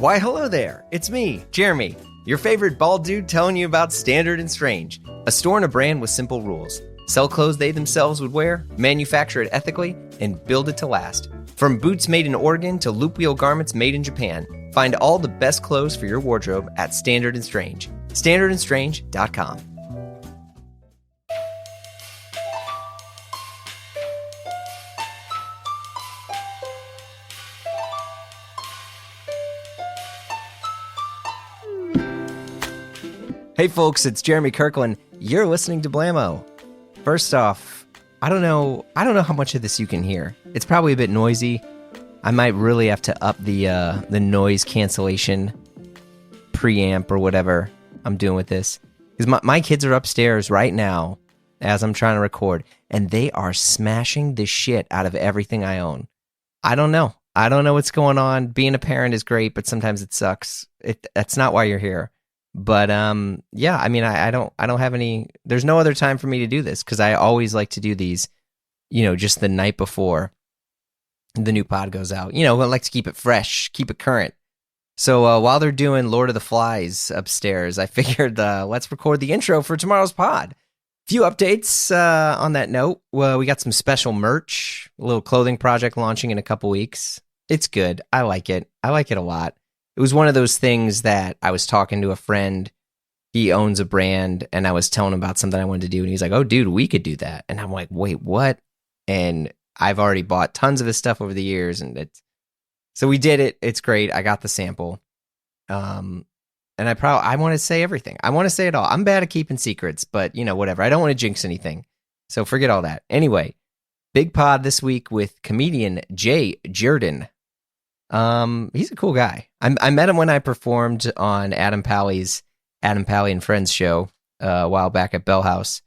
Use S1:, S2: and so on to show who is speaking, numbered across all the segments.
S1: Why, hello there. It's me, Jeremy, your favorite bald dude telling you about Standard and Strange, a store and a brand with simple rules. Sell clothes they themselves would wear, manufacture it ethically, and build it to last. From boots made in Oregon to loop wheel garments made in Japan, find all the best clothes for your wardrobe at Standard and Strange. StandardandStrange.com. Hey folks, it's Jeremy Kirkland. You're listening to Blammo. First off, I don't know how much of this you can hear. It's probably a bit noisy. I might really have to up the noise cancellation preamp or whatever I'm doing with this. Because my kids are upstairs right now as I'm trying to record, and they are smashing the shit out of everything I own. I don't know what's going on. Being a parent is great, but sometimes it sucks. That's not why you're here. But yeah, I mean, I don't have any. There's no other time for me to do this because I always like to do these, just the night before the new pod goes out. I like to keep it fresh, keep it current. So while they're doing Lord of the Flies upstairs, I figured let's record the intro for tomorrow's pod. Few updates on that note. Well, we got some special merch, a little clothing project launching in a couple weeks. It's good. I like it. I like it a lot. It was one of those things that I was talking to a friend. He owns a brand, and I was telling him about something I wanted to do, and he's like, "Oh, dude, we could do that." And I'm like, "Wait, what?" And I've already bought tons of his stuff over the years, and so we did it. It's great. I got the sample, and I want to say everything. I want to say it all. I'm bad at keeping secrets, but whatever. I don't want to jinx anything, so forget all that. Anyway, big pod this week with comedian Jurden. He's a cool guy. I met him when I performed on Adam Pally's Adam Pally and Friends show a while back at Bell House.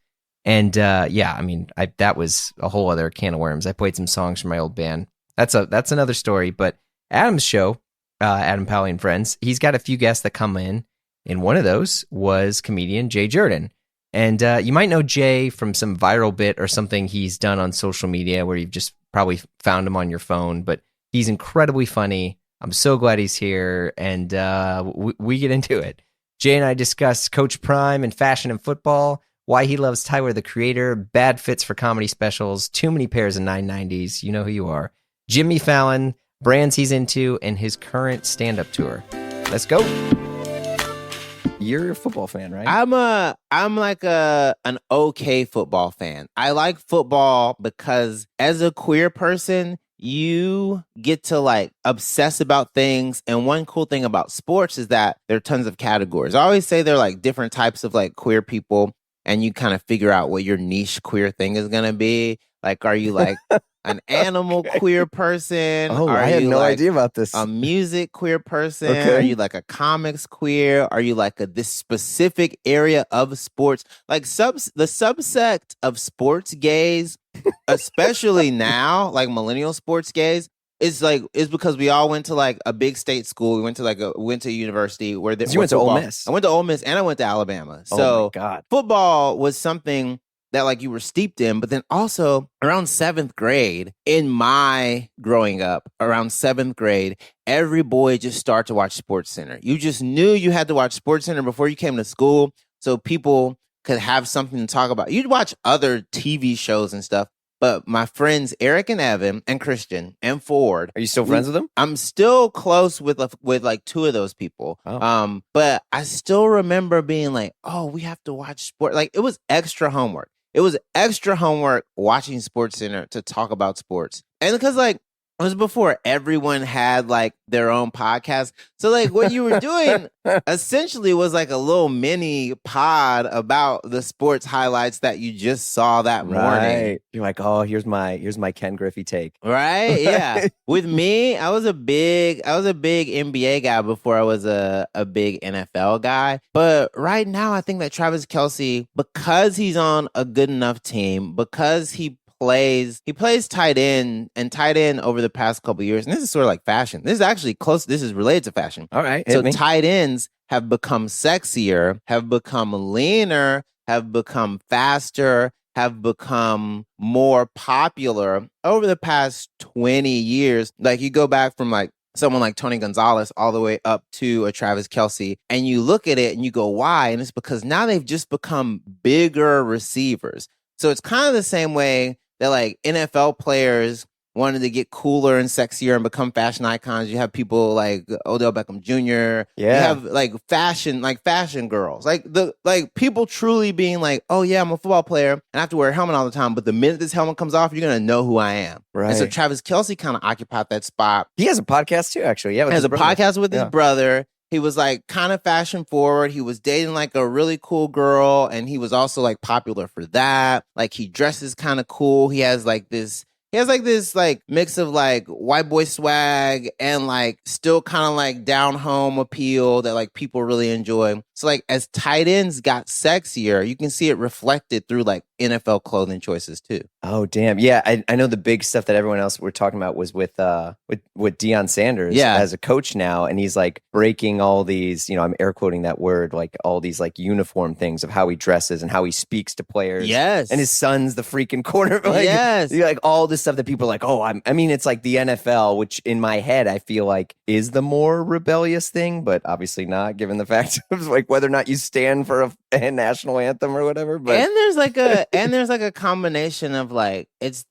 S1: And yeah, I mean, that was a whole other can of worms. I played some songs from my old band. That's another story. But Adam's show, Adam Pally and Friends, he's got a few guests that come in, and one of those was comedian Jay Jurden. And you might know Jay from some viral bit or something he's done on social media where you've just probably found him on your phone, but he's incredibly funny. I'm so glad he's here, and we get into it. Jay and I discuss Coach Prime and fashion and football, why he loves Tyler, the Creator, bad fits for comedy specials, too many pairs of 990s, you know who you are, Jimmy Fallon, brands he's into, and his current stand-up tour. Let's go. You're a football fan, right?
S2: I'm like an okay football fan. I like football because as a queer person, you get to like obsess about things. And one cool thing about sports is that there are tons of categories. I always say there are like different types of like queer people, and you kind of figure out what your niche queer thing is going to be. Like, are you like an animal queer person?
S1: Oh,
S2: I
S1: had no idea about this.
S2: A music queer person?
S1: Okay.
S2: Are you like a comics queer? Are you like this specific area of sports? Like the subsect of sports gays, especially now, like millennial sports gays, is because we all went to like a big state school. We went to university where
S1: you went to Ole Miss.
S2: I went to Ole Miss and I went to Alabama. So
S1: oh my God.
S2: Football was something that like you were steeped in, but then also around 7th grade, in my growing up, around 7th grade, every boy just started to watch SportsCenter. You just knew you had to watch SportsCenter before you came to school so people could have something to talk about. You'd watch other TV shows and stuff, but my friends Eric and Evan and Christian and Ford.
S1: Are you still friends with them?
S2: I'm still close with like 2 of those people.
S1: Oh.
S2: But I still remember being like, oh, we have to watch sport. Like it was extra homework. It was extra homework watching SportsCenter to talk about sports. And because like it was before everyone had like their own podcast. So like what you were doing essentially was like a little mini pod about the sports highlights that you just saw that morning.
S1: Right. You're like, oh, here's my Ken Griffey take.
S2: Right? Yeah. With me, I was a big NBA guy before I was a big NFL guy. But right now I think that Travis Kelce, because he's on a good enough team, because he plays tight end over the past couple of years. And this is sort of like fashion. This is actually close. This is related to fashion.
S1: All right.
S2: So tight ends have become sexier, have become leaner, have become faster, have become more popular over the past 20 years. Like you go back from like someone like Tony Gonzalez all the way up to a Travis Kelce. And you look at it and you go, why? And it's because now they've just become bigger receivers. So it's kind of the same way that like NFL players wanted to get cooler and sexier and become fashion icons. You have people like Odell Beckham Jr. You have like fashion girls, like people truly being like, oh yeah, I'm a football player and I have to wear a helmet all the time. But the minute this helmet comes off, you're going to know who I am.
S1: Right.
S2: And so Travis Kelce kind of occupied that spot.
S1: He has a podcast too, actually. Yeah.
S2: He has a podcast with his brother. He was like kind of fashion forward. He was dating like a really cool girl. And he was also like popular for that. Like he dresses kind of cool. He has like this like mix of like white boy swag and like still kind of like down home appeal that like people really enjoy. So like as tight ends got sexier, you can see it reflected through like NFL clothing choices too.
S1: Oh damn. Yeah, I know the big stuff that everyone else were talking about was with Deion Sanders as a coach now, and he's like breaking all these, I'm air quoting that word, like all these like uniform things of how he dresses and how he speaks to players.
S2: Yes.
S1: And his son's the freaking quarterback. Like,
S2: yes.
S1: Like all this stuff that people are like, oh, I mean, it's like the NFL, which in my head I feel like is the more rebellious thing, but obviously not, given the fact of like whether or not you stand for a national anthem or whatever. But
S2: and there's like a combination of like it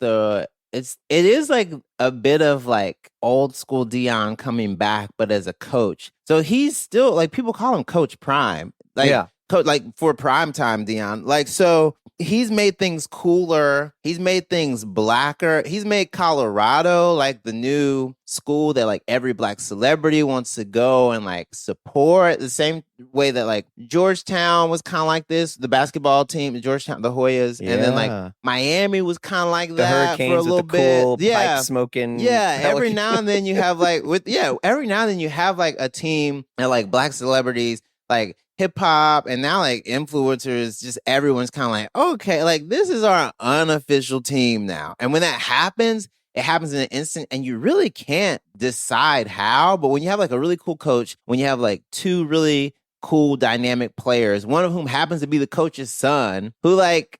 S2: is like a bit of like old school Deion coming back, but as a coach. So he's still like, people call him Coach Prime, like like for prime time Deion. Like, so he's made things cooler. He's made things blacker. He's made Colorado like the new school that like every black celebrity wants to go and like support, the same way that like Georgetown was kind of like this, the basketball team, Georgetown, the Hoyas, and then like Miami was kind of like
S1: the
S2: that for a little bit.
S1: Cool pipe smoking.
S2: Every now and then you have like every now and then you have like a team that like black celebrities, like hip hop, and now like influencers, just everyone's kind of like, okay, like this is our unofficial team now. And when that happens, it happens in an instant, and you really can't decide how. But when you have like a really cool coach, when you have like two really cool dynamic players, one of whom happens to be the coach's son, who like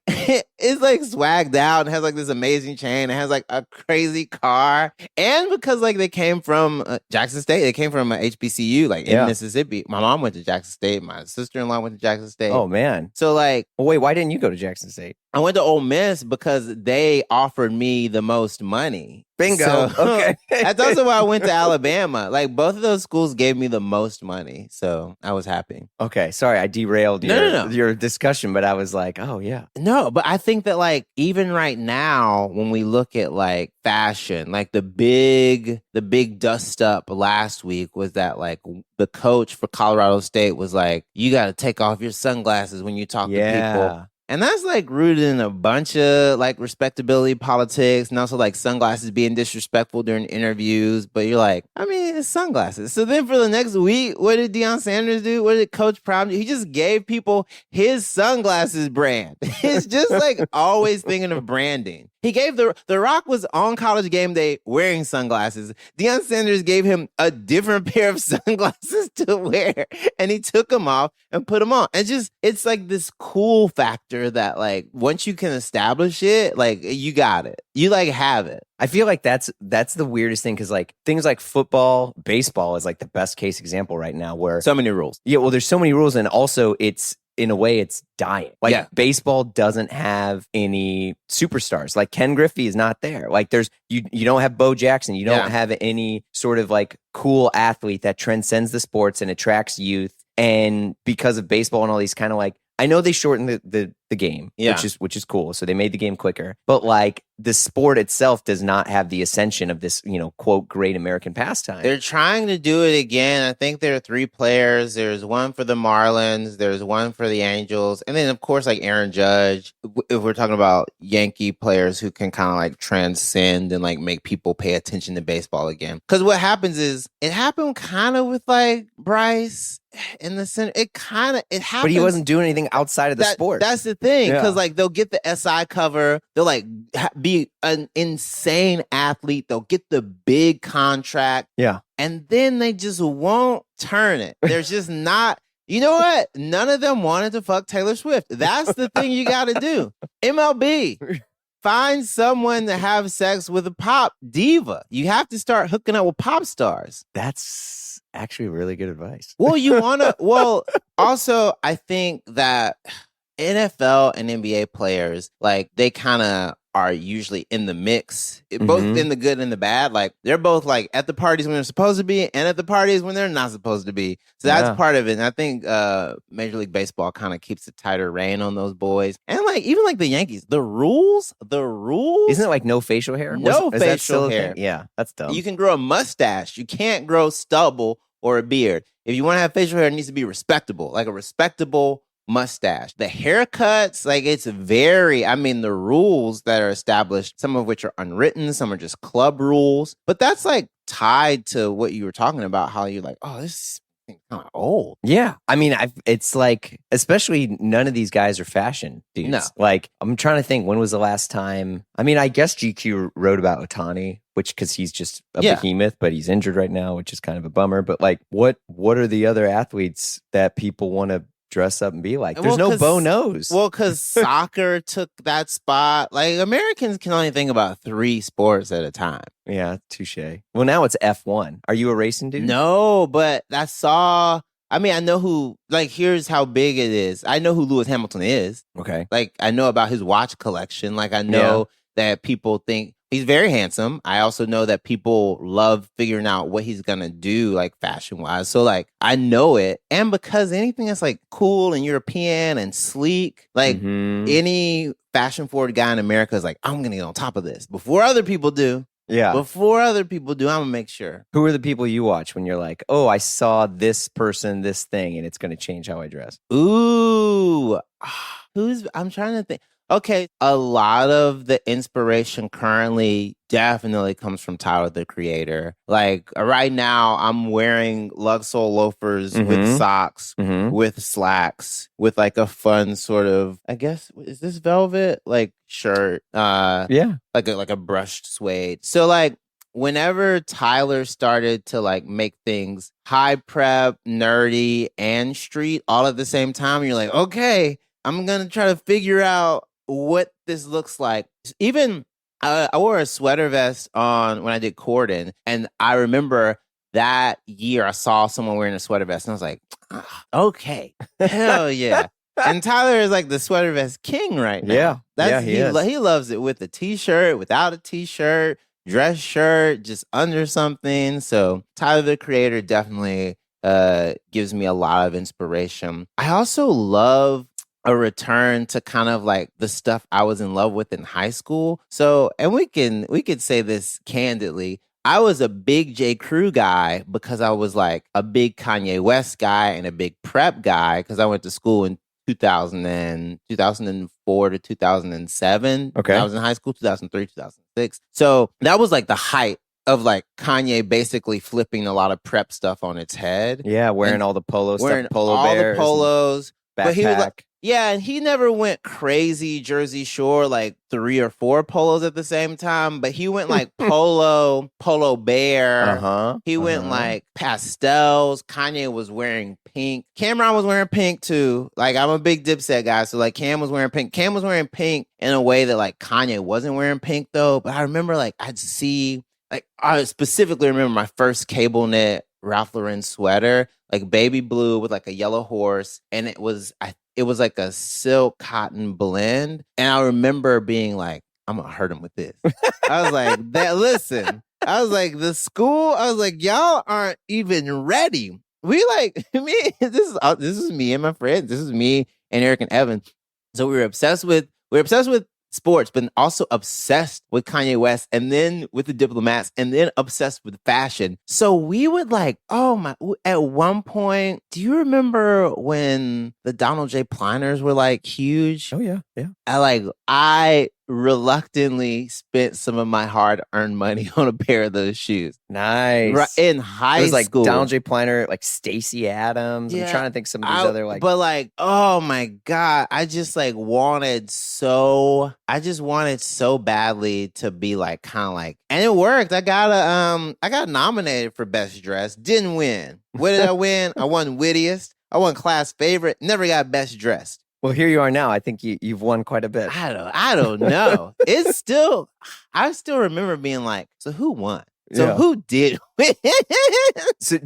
S2: is like swagged out and has like this amazing chain and has like a crazy car, and because like they came from Jackson State, they came from HBCU like in Mississippi. My mom went to Jackson State, my sister-in-law went to Jackson State.
S1: Oh man.
S2: So like,
S1: well, wait, why didn't you go to Jackson State?
S2: I went to Ole Miss because they offered me the most money.
S1: Bingo.
S2: So,
S1: okay.
S2: That's also why I went to Alabama. Like both of those schools gave me the most money, so I was happy.
S1: Okay, sorry, I derailed your discussion, but I was like, oh yeah.
S2: No, but I think that like even right now, when we look at like fashion, like the big dust up last week was that like the coach for Colorado State was like, you got to take off your sunglasses when you talk to people. And that's like rooted in a bunch of like respectability politics, and also like sunglasses being disrespectful during interviews. But you're like, I mean, it's sunglasses. So then for the next week, what did Deion Sanders do? What did Coach Prime do? He just gave people his sunglasses brand. It's just like always thinking of branding. He gave the Rock was on College Game Day wearing sunglasses. Deion Sanders gave him a different pair of sunglasses to wear, and he took them off and put them on. And just, it's like this cool factor that like once you can establish it, like you got it. You like have it.
S1: I feel like that's the weirdest thing, because like things like football, baseball is like the best case example right now, where
S2: so many rules.
S1: Yeah, well, there's so many rules, and also it's, in a way, it's dying. Like baseball doesn't have any superstars. Like Ken Griffey is not there. Like there's you don't have Bo Jackson. You don't have any sort of like cool athlete that transcends the sports and attracts youth. And because of baseball and all these kind of like, I know they shortened the game, which is cool. So they made the game quicker. But like the sport itself does not have the ascension of this, quote, great American pastime.
S2: They're trying to do it again. I think there are 3 players. There's one for the Marlins. There's one for the Angels. And then, of course, like Aaron Judge, if we're talking about Yankee players who can kind of like transcend and like make people pay attention to baseball again. Because what happens is, it happened kind of with like Bryce in the center. It happens.
S1: But he wasn't doing anything outside of the sport.
S2: That's the thing. Because like they'll get the SI cover. They'll like be an insane athlete. They'll get the big contract.
S1: Yeah.
S2: And then they just won't turn it. There's just not. You know what? None of them wanted to fuck Taylor Swift. That's the thing you got to do. MLB. Find someone to have sex with a pop diva. You have to start hooking up with pop stars.
S1: That's actually really good advice.
S2: Well, also, I think that NFL and NBA players, like, they kind of are usually in the mix, both in the good and the bad. Like, they're both like at the parties when they're supposed to be and at the parties when they're not supposed to be. So that's part of it. And I think Major League Baseball kind of keeps a tighter rein on those boys. And like, even like the Yankees, the rules.
S1: Isn't it like no facial hair?
S2: No facial hair.
S1: Yeah, that's dumb.
S2: You can grow a mustache. You can't grow stubble or a beard. If you want to have facial hair, it needs to be respectable, like a respectable mustache. The haircuts, like, it's the rules that are established, some of which are unwritten, some are just club rules, but that's like tied to what you were talking about, how you're like, oh, this is kind of old.
S1: Yeah. I mean, it's like, especially none of these guys are fashion dudes.
S2: No.
S1: Like, I'm trying to think, when was the last time? I mean, I guess GQ wrote about Ohtani, because he's just a behemoth, but he's injured right now, which is kind of a bummer. But like, what are the other athletes that people want to dress up and be like? There's no Bo Nose.
S2: Well, because soccer took that spot. Like, Americans can only think about 3 sports at a time.
S1: Yeah, touche. Well, now it's F1. Are you a racing dude?
S2: No, but I know who, like, here's how big it is. I know who Lewis Hamilton is.
S1: Okay.
S2: Like, I know about his watch collection. Like, I know that people think he's very handsome. I also know that people love figuring out what he's going to do, like, fashion-wise. So, like, I know it. And because anything that's, like, cool and European and sleek, like, any fashion-forward guy in America is like, I'm going to get on top of this before other people do.
S1: Yeah.
S2: Before other people do, I'm going to make sure.
S1: Who are the people you watch when you're like, oh, I saw this person, this thing, and it's going to change how I dress?
S2: Ooh. I'm trying to think. Okay, a lot of the inspiration currently definitely comes from Tyler, the Creator. Like, right now, I'm wearing Luxol loafers with socks, with slacks, with like a fun sort of, I guess, is this velvet? Like, shirt.
S1: Yeah.
S2: Like a brushed suede. So, like, whenever Tyler started to like make things high prep, nerdy, and street all at the same time, you're like, okay, I'm going to try to figure out what this looks like. Even I wore a sweater vest on when I did Corden, and I remember that year I saw someone wearing a sweater vest, and I was like, okay, hell yeah. And Tyler is like the sweater vest king right now.
S1: Yeah,
S2: he loves it with a t-shirt, without a t-shirt, dress shirt, just under something. So Tyler, the Creator, definitely gives me a lot of inspiration. I also love a return to kind of like the stuff I was in love with in high school. So, and we could say this candidly, I was a big J. Crew guy because I was like a big Kanye West guy and a big prep guy because I went to school in 2004 to 2007.
S1: Okay.
S2: I was in high school, 2003, 2006. So that was like the height of like Kanye basically flipping a lot of prep stuff on its head.
S1: Yeah, wearing all the polo stuff, polo
S2: all
S1: bears,
S2: the polos.
S1: backpack.
S2: But he was like, yeah, and he never went crazy Jersey Shore, like 3 or 4 polos at the same time. But he went like polo bear. He went like pastels. Kanye was wearing pink. Cameron was wearing pink too. Like, I'm a big Dipset guy, so like Cam was wearing pink. Cam was wearing pink in a way that like Kanye wasn't wearing pink though. But I remember like I'd see, like, I specifically remember my first cable knit Ralph Lauren sweater, like baby blue with like a yellow horse, and it was like a silk cotton blend. And I remember being like, I'm gonna hurt him with this. I was like, listen, I was like, the school, I was like, y'all aren't even ready. We like, this is me and my friends. This is me and Eric and Evan. So we were obsessed with sports, but also obsessed with Kanye West, and then with the Diplomats, and then obsessed with fashion. So we would like, at one point, do you remember when the Donald J. Pleiners were like huge?
S1: Oh yeah.
S2: I reluctantly spent some of my hard-earned money on a pair of those shoes.
S1: Nice.
S2: Right, in high school.
S1: It was like Donald J. Pleiner, like Stacey Adams. Yeah. I'm trying to think some of these other like.
S2: But like, oh my God, I just wanted so badly to be like kind of like, and it worked. I got nominated for Best Dress. Didn't win. What did I win? I won Wittiest. I won Class Favorite. Never got Best Dressed.
S1: Well, here you are now. I think you've won quite a bit.
S2: I don't know. It's still, I still remember being like, so who won? So who did win?
S1: So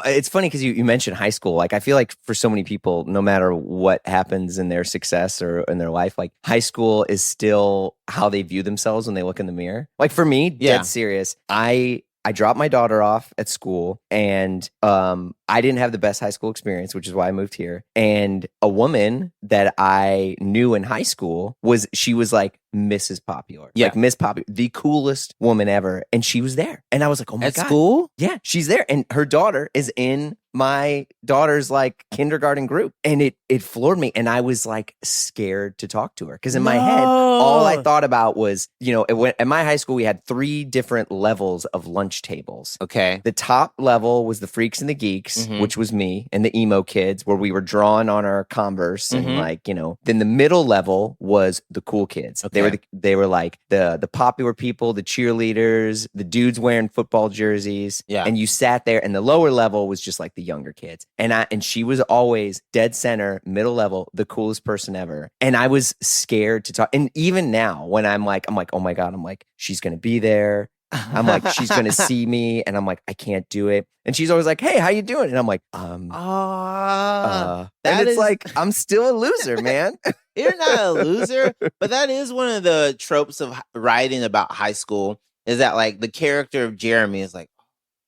S1: it's funny because you mentioned high school. Like, I feel like for so many people, no matter what happens in their success or in their life, like high school is still how they view themselves when they look in the mirror. Like for me, dead serious. I dropped my daughter off at school, and I didn't have the best high school experience, which is why I moved here. And a woman that I knew in high school she was like Mrs. Popular, like Miss Popular, the coolest woman ever, and she was there, and I was like, oh my god, at
S2: school,
S1: yeah, she's there, and her daughter is in my daughter's like kindergarten group, and it floored me, and I was like scared to talk to her because in my head, all I thought about was, at my high school we had 3 different levels of lunch tables.
S2: Okay,
S1: the top level was the freaks and the geeks, which was me, and the emo kids, where we were drawing on our Converse, and like then the middle level was the cool kids. Okay. They were like the popular people, the cheerleaders, the dudes wearing football jerseys, and you sat there, and the lower level was just like the younger kids, and she was always dead center, middle level, the coolest person ever, and I was scared to talk. And even now, when I'm like, oh my god, I'm like, she's gonna be there. I'm like, she's gonna see me, and I'm like, I can't do it. And she's always like, hey, how you doing? And I'm like, and it's like, I'm still a loser, man.
S2: You're not a loser, but that is one of the tropes of writing about high school, is that like the character of Jeremy is like,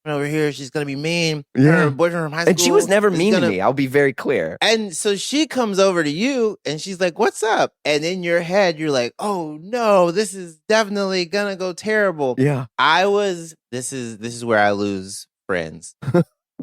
S2: over here, she's gonna be mean. Her boyfriend from high school,
S1: and she was never mean to me. I'll be very clear.
S2: And so she comes over to you, and she's like, "What's up?" And in your head, you're like, "Oh no, this is definitely gonna go terrible."
S1: Yeah,
S2: This is where I lose friends.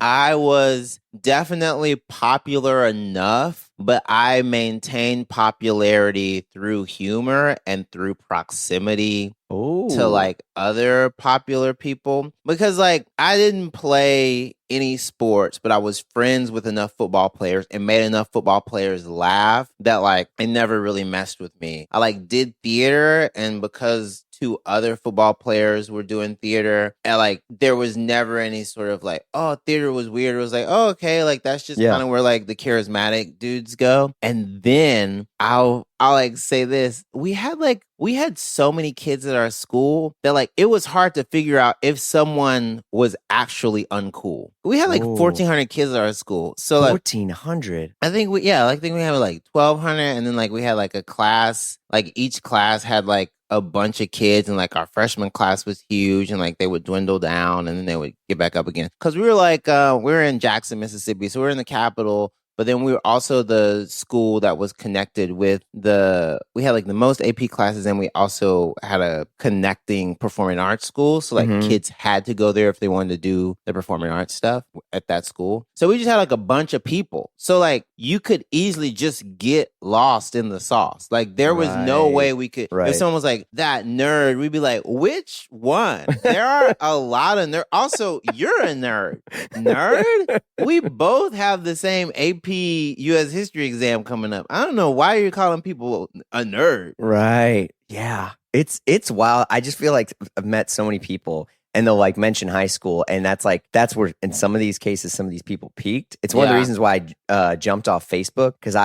S2: I was definitely popular enough, but I maintained popularity through humor and through proximity to like other popular people, because like I didn't play any sports, but I was friends with enough football players and made enough football players laugh that like it never really messed with me. I like did theater, and because 2 other football players were doing theater, and like there was never any sort of like, oh, theater was weird. It was like, oh, okay, like that's just kind of where like the charismatic dudes go. And then I'll like say this, we had so many kids at our school that like it was hard to figure out if someone was actually uncool. We had like 1,400 kids at our school. So like
S1: 1,400.
S2: I think we had like 1,200, and then like we had like a class, like each class had like a bunch of kids, and like our freshman class was huge, and like they would dwindle down and then they would get back up again. Cause we were like, we were in Jackson, Mississippi. So we were in the capital, but then we were also the school that was connected with we had like the most AP classes, and we also had a connecting performing arts school. So like kids had to go there if they wanted to do the performing arts stuff at that school. So we just had like a bunch of people. So like you could easily just get lost in the sauce. Like there was no way we could, if someone was like, that nerd, we'd be like, which one? There are a lot of nerds. Also, you're a nerd. Nerd? We both have the same AP U.S. history exam coming up. I don't know why you're calling people a nerd.
S1: Right. Yeah. It's wild. I just feel like I've met so many people, and they'll like mention high school, and that's where in some of these cases some of these people peaked. It's one of the reasons why I jumped off Facebook, because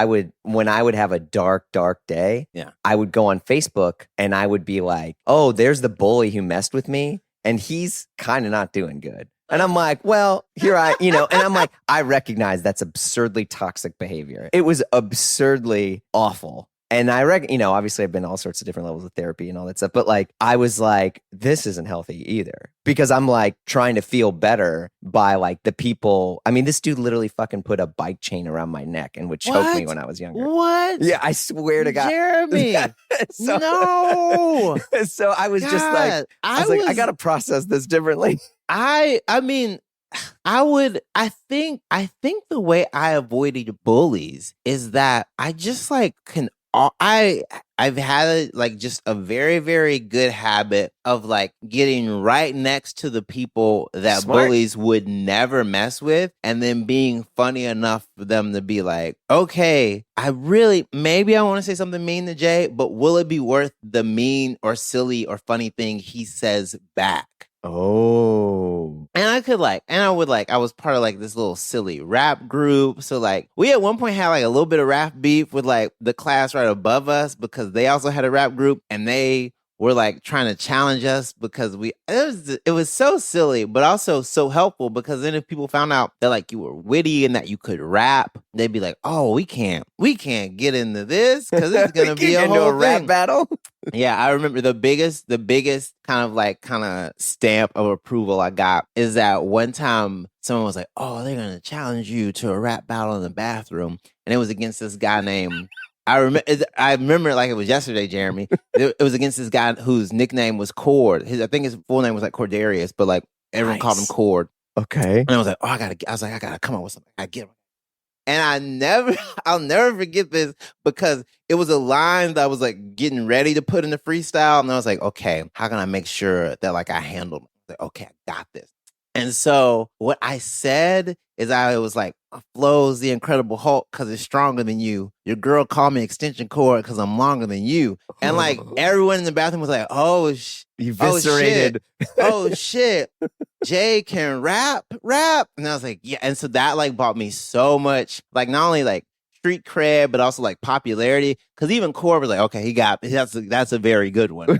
S1: when I would have a dark day, I would go on Facebook and I would be like, oh, there's the bully who messed with me, and he's kind of not doing good. And I'm like, well, and I'm like, I recognize that's absurdly toxic behavior. It was absurdly awful. And I reckon, obviously I've been all sorts of different levels of therapy and all that stuff. But like, I was like, this isn't healthy either, because I'm like trying to feel better by like the people. I mean, this dude literally fucking put a bike chain around my neck and would choke me when I was younger.
S2: What?
S1: Yeah, I swear to God.
S2: Jeremy. No.
S1: So I was just like, I got to process this differently.
S2: I mean, I think the way I avoided bullies is that I just like I've had like just a very, very good habit of like getting right next to the people that bullies would never mess with, and then being funny enough for them to be like, okay, maybe I want to say something mean to Jay, but will it be worth the mean or silly or funny thing he says back?
S1: Oh.
S2: And I I was part of like this little silly rap group. So like we at one point had like a little bit of rap beef with like the class right above us because they also had a rap group and they were like trying to challenge us because it was so silly, but also so helpful because then if people found out that like you were witty and that you could rap, they'd be like, oh, we can't get into this because it's gonna be a whole
S1: rap battle.
S2: Yeah, I remember the biggest kind of stamp of approval I got is that one time someone was like, oh, they're gonna challenge you to a rap battle in the bathroom, and it was against this guy named. I remember it like it was yesterday, Jeremy. It was against this guy whose nickname was Cord. I think his full name was like Cordarius, but like everyone called him Cord.
S1: Okay.
S2: And I was like, oh, I gotta come up with something. I get him. And I'll never forget this because it was a line that I was like getting ready to put in the freestyle. And I was like, okay, how can I make sure that like I handled it? Like, okay, I got this. And so what I said is I was like, Flo's the Incredible Hulk because it's stronger than you. Your girl called me extension cord because I'm longer than you. And like everyone in the bathroom was like,
S1: eviscerated.
S2: Oh shit. Jay can rap. And I was like, yeah. And so that like bought me so much, like not only like street cred, but also like popularity. Cause even Cord was like, okay, that's a very good one.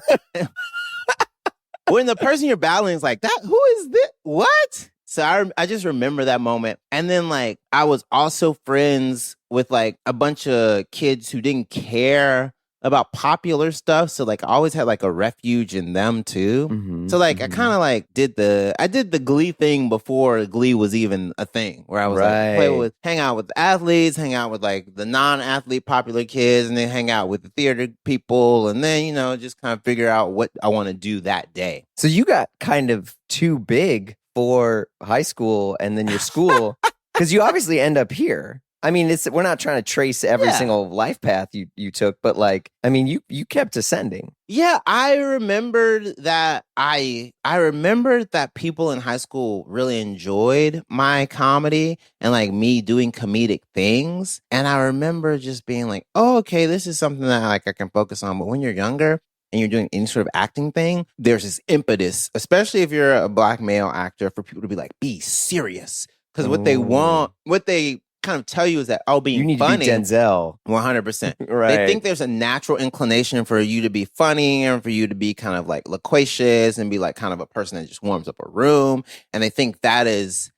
S2: When the person you're battling is like, who is this? What? So I just remember that moment. And then like, I was also friends with like a bunch of kids who didn't care about popular stuff. So like I always had like a refuge in them too.
S1: Mm-hmm,
S2: so like I kind of like did the Glee thing before Glee was even a thing where I was like hang out with the athletes, hang out with like the non-athlete popular kids, and then hang out with the theater people, and then, you know, just kind of figure out what I want to do that day.
S1: So you got kind of too big for high school and then your school because you obviously end up here. I mean, we're not trying to trace every single life path you took, but like, I mean, you kept ascending.
S2: Yeah, I remembered that people in high school really enjoyed my comedy and like me doing comedic things. And I remember just being like, oh, okay, this is something that like I can focus on. But when you're younger and you're doing any sort of acting thing, there's this impetus, especially if you're a Black male actor, for people to be like, be serious. Because what they kind of tell you is that, being
S1: you need
S2: funny,
S1: to be Denzel.
S2: 100%.
S1: Right.
S2: They think there's a natural inclination for you to be funny and for you to be kind of like loquacious and be like kind of a person that just warms up a room. And they think that's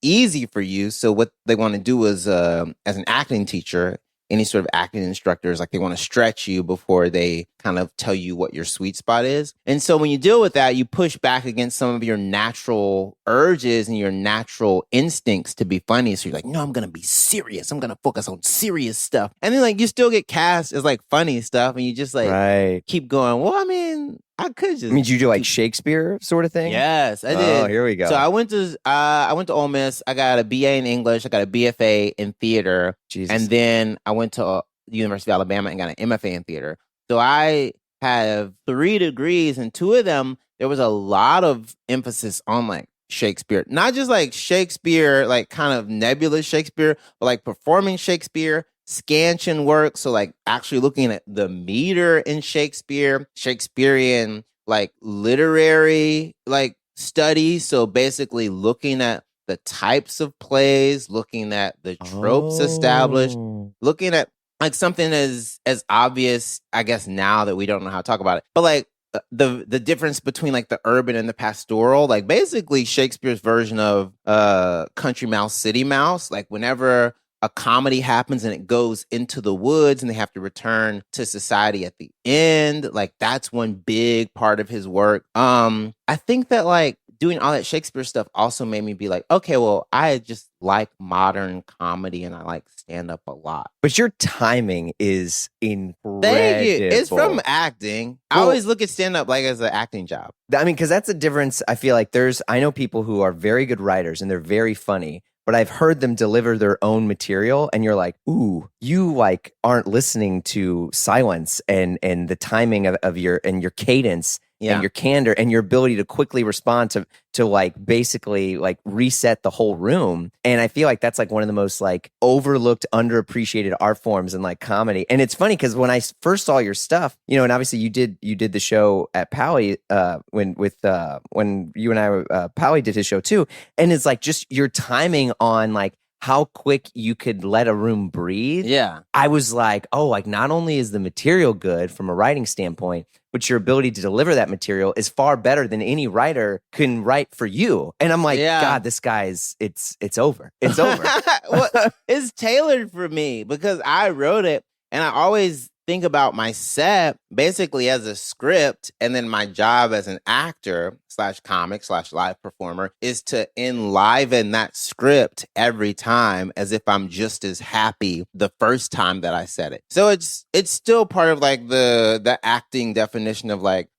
S2: easy for you. So what they want to do is, as an acting teacher, any sort of acting instructors, like they want to stretch you before they kind of tell you what your sweet spot is. And so when you deal with that, you push back against some of your natural urges and your natural instincts to be funny. So you're like, no, I'm going to be serious. I'm going to focus on serious stuff. And then like you still get cast as like funny stuff and you just like keep going, well, I mean, I could just.
S1: Did you do like Shakespeare sort of thing?
S2: Yes, I did.
S1: Oh, here we go.
S2: So I went to Ole Miss. I got a BA in English. I got a BFA in theater.
S1: Jesus.
S2: And then I went to the University of Alabama and got an MFA in theater. So I have 3 degrees, and 2 of them, there was a lot of emphasis on like Shakespeare. Not just like Shakespeare, like kind of nebulous Shakespeare, but like performing Shakespeare, scansion work. So like actually looking at the meter in Shakespeare, Shakespearean like literary like studies. So basically looking at the types of plays, looking at the tropes established, looking at like something as obvious, I guess, now that we don't know how to talk about it, but like the difference between like the urban and the pastoral, like basically Shakespeare's version of Country Mouse, City Mouse. Like whenever a comedy happens and it goes into the woods and they have to return to society at the end, like that's one big part of his work. I think that like doing all that Shakespeare stuff also made me be like, okay, well, I just like modern comedy and I like stand up a lot.
S1: But your timing is incredible.
S2: Thank you. It's from acting. I always look at stand up like as an acting job.
S1: I mean, because that's a difference. I feel like I know people who are very good writers and they're very funny, but I've heard them deliver their own material and you're like, ooh, you like aren't listening to silence and the timing of your cadence
S2: Yeah.
S1: and your candor and your ability to quickly respond to like basically like reset the whole room. And I feel like that's like one of the most like overlooked, underappreciated art forms in like comedy. And it's funny because when I first saw your stuff, you know, and obviously you did the show at Pally when you and I Pally did his show too, and it's like just your timing on like how quick you could let a room breathe.
S2: Yeah.
S1: I was like, oh, like not only is the material good from a writing standpoint, but your ability to deliver that material is far better than any writer can write for you. And I'm like,
S2: Yeah.
S1: God, this guy's it's over. It's over.
S2: Well, it's tailored for me because I wrote it, and I always think about my set basically as a script, and then my job as an actor / comic / live performer is to enliven that script every time as if I'm just as happy the first time that I said it. So it's still part of like the acting definition of like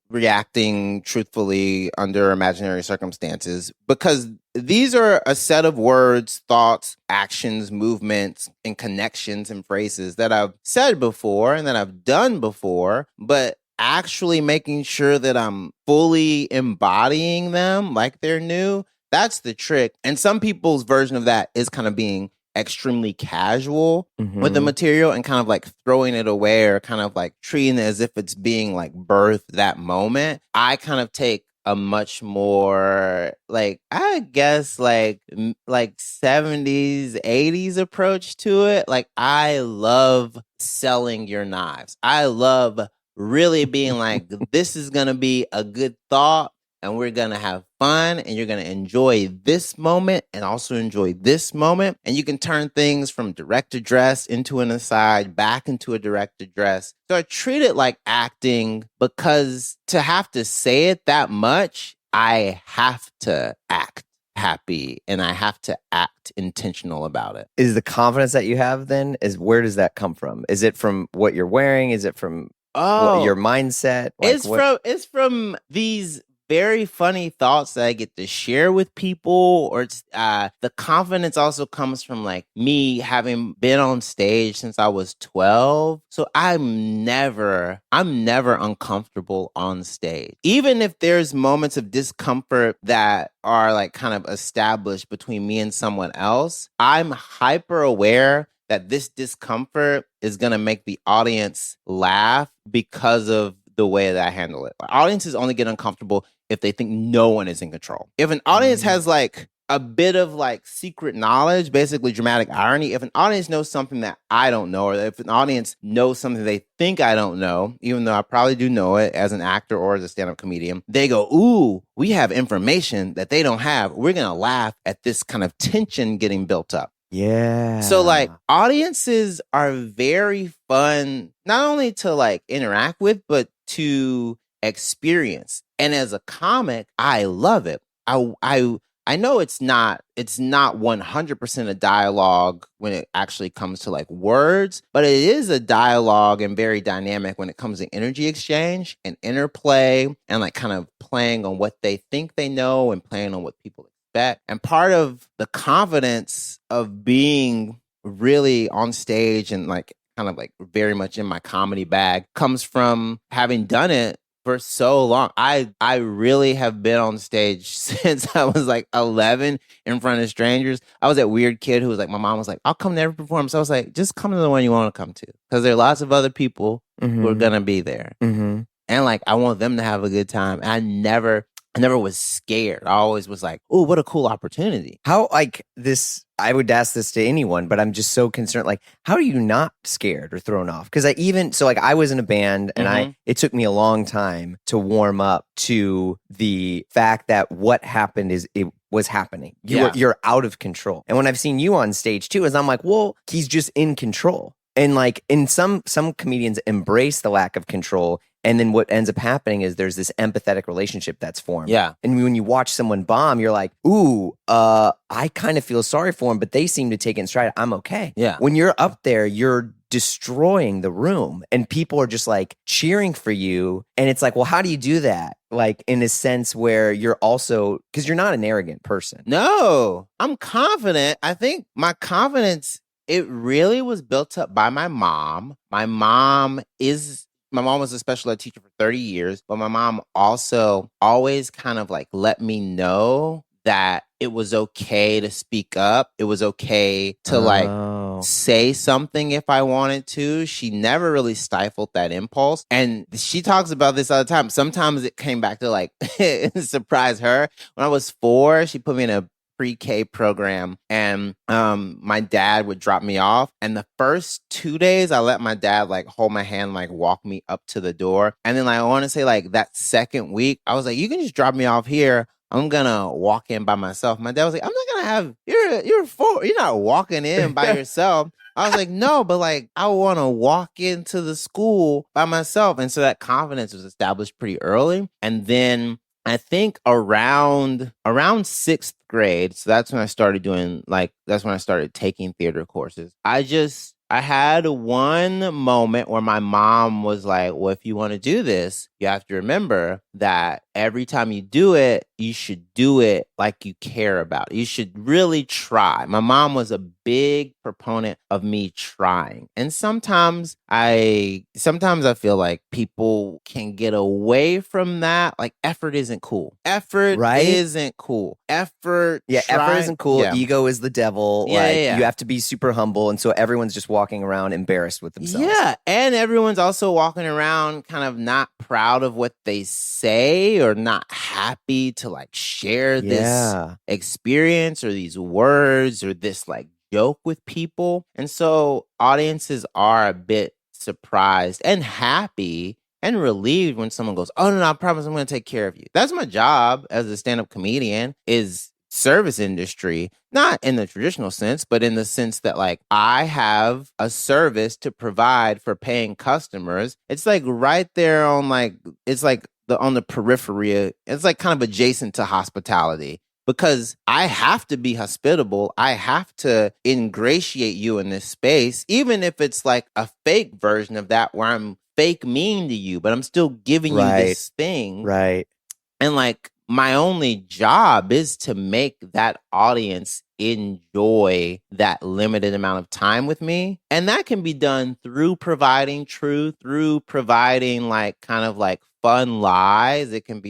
S2: reacting truthfully under imaginary circumstances, because these are a set of words, thoughts, actions, movements, and connections and phrases that I've said before and that I've done before, but actually making sure that I'm fully embodying them like they're new. That's the trick. And some people's version of that is kind of being extremely casual with the material and kind of like throwing it away or kind of like treating it as if it's being like birthed that moment. I kind of take a much more like, I guess like 70s, 80s approach to it. Like I love selling your knives. I love really being like, this is going to be a good thought and we're going to have fun and you're going to enjoy this moment and also enjoy this moment. And you can turn things from direct address into an aside, back into a direct address. So I treat it like acting because to have to say it that much, I have to act happy and I have to act intentional about it.
S1: Is the confidence that you have then, where does that come from? Is it from what you're wearing? Is it from your mindset? Like
S2: it's from these very funny thoughts that I get to share with people, or it's the confidence also comes from like me having been on stage since I was 12. So I'm never uncomfortable on stage. Even if there's moments of discomfort that are like kind of established between me and someone else, I'm hyper aware that this discomfort is going to make the audience laugh because of the way that I handle it. Audiences only get uncomfortable if they think no one is in control. If an audience has like a bit of like secret knowledge, basically dramatic irony, if an audience knows something that I don't know, or if an audience knows something they think I don't know, even though I probably do know it as an actor or as a stand-up comedian, they go, ooh, we have information that they don't have. We're going to laugh at this kind of tension getting built up.
S1: Yeah.
S2: So like audiences are very fun, not only to like interact with, but to experience. And as a comic, I love it. I know it's not 100% a dialogue when it actually comes to like words, but it is a dialogue and very dynamic when it comes to energy exchange and interplay and like kind of playing on what they think they know and playing on what people expect. And part of the confidence of being really on stage and like kind of like very much in my comedy bag comes from having done it for so long. I really have been on stage since I was like 11 in front of strangers. I was that weird kid who was like, my mom was like, I'll come to every performance. So I was like, just come to the one you want to come to, because there are lots of other people who are gonna be there, and like I want them to have a good time. And I never was scared. I always was like, oh, what a cool opportunity.
S1: How, like this, I would ask this to anyone, but I'm just so concerned. Like, how are you not scared or thrown off? Because I was in a band and it took me a long time to warm up to the fact that what happened it was happening. You're out of control. And when I've seen you on stage too, I'm like, well, he's just in control. And like in some comedians embrace the lack of control. And then what ends up happening is there's this empathetic relationship that's formed.
S2: Yeah.
S1: And when you watch someone bomb, you're like, ooh, I kind of feel sorry for him, but they seem to take it in stride. I'm okay.
S2: Yeah.
S1: When you're up there, you're destroying the room and people are just like cheering for you. And it's like, well, how do you do that? Like in a sense where you're also, because you're not an arrogant person.
S2: No, I'm confident. I think my confidence, it really was built up by my mom. My my mom was a special ed teacher for 30 years, but my mom also always kind of like let me know that it was okay to speak up. It was okay to like say something if I wanted to. She never really stifled that impulse. And she talks about this all the time. Sometimes it came back to like surprise her. When I was 4, she put me in a pre-K program, and my dad would drop me off. And the first 2 days, I let my dad like hold my hand, like walk me up to the door. And then like, I want to say like that second week, I was like, you can just drop me off here. I'm gonna walk in by myself. My dad was like, I'm not gonna have you're not walking in by yourself. I was like, no, but like I want to walk into the school by myself. And so that confidence was established pretty early. And then I think around 6th grade, so that's when I started taking theater courses. I had one moment where my mom was like, well, if you want to do this, you have to remember that every time you do it, you should do it like you care about it. You should really try. My mom was a big proponent of me trying. And sometimes I feel like people can get away from that. Like effort isn't cool. Effort isn't cool. Effort
S3: isn't cool.
S2: Yeah.
S3: Ego is the devil. You have to be super humble. And so everyone's just walking around embarrassed with themselves.
S2: Yeah. And everyone's also walking around kind of not proud of what they say or not happy to like share this experience or these words or this like joke with people. And so audiences are a bit surprised and happy and relieved when someone goes, oh, no, I promise I'm going to take care of you. That's my job as a stand-up comedian, is service industry, not in the traditional sense, but in the sense that like I have a service to provide for paying customers. It's like right there on like, it's like on the periphery. It's like kind of adjacent to hospitality. Because I have to be hospitable. I have to ingratiate you in this space, even if it's like a fake version of that where I'm fake mean to you, but I'm still giving you this thing.
S3: Right.
S2: And like my only job is to make that audience enjoy that limited amount of time with me. And that can be done through providing truth, through providing like kind of like fun lies. It can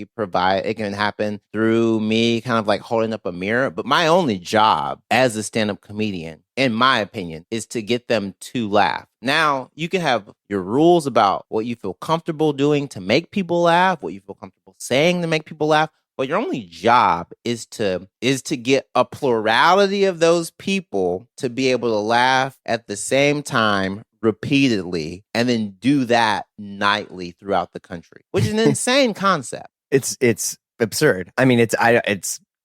S2: happen through me kind of like holding up a mirror. But my only job as a stand-up comedian, in my opinion, is to get them to laugh. Now, you can have your rules about what you feel comfortable doing to make people laugh, what you feel comfortable saying to make people laugh. But your only job is to get a plurality of those people to be able to laugh at the same time repeatedly, and then do that nightly throughout the country, which is an insane concept.
S3: It's absurd. I mean, it's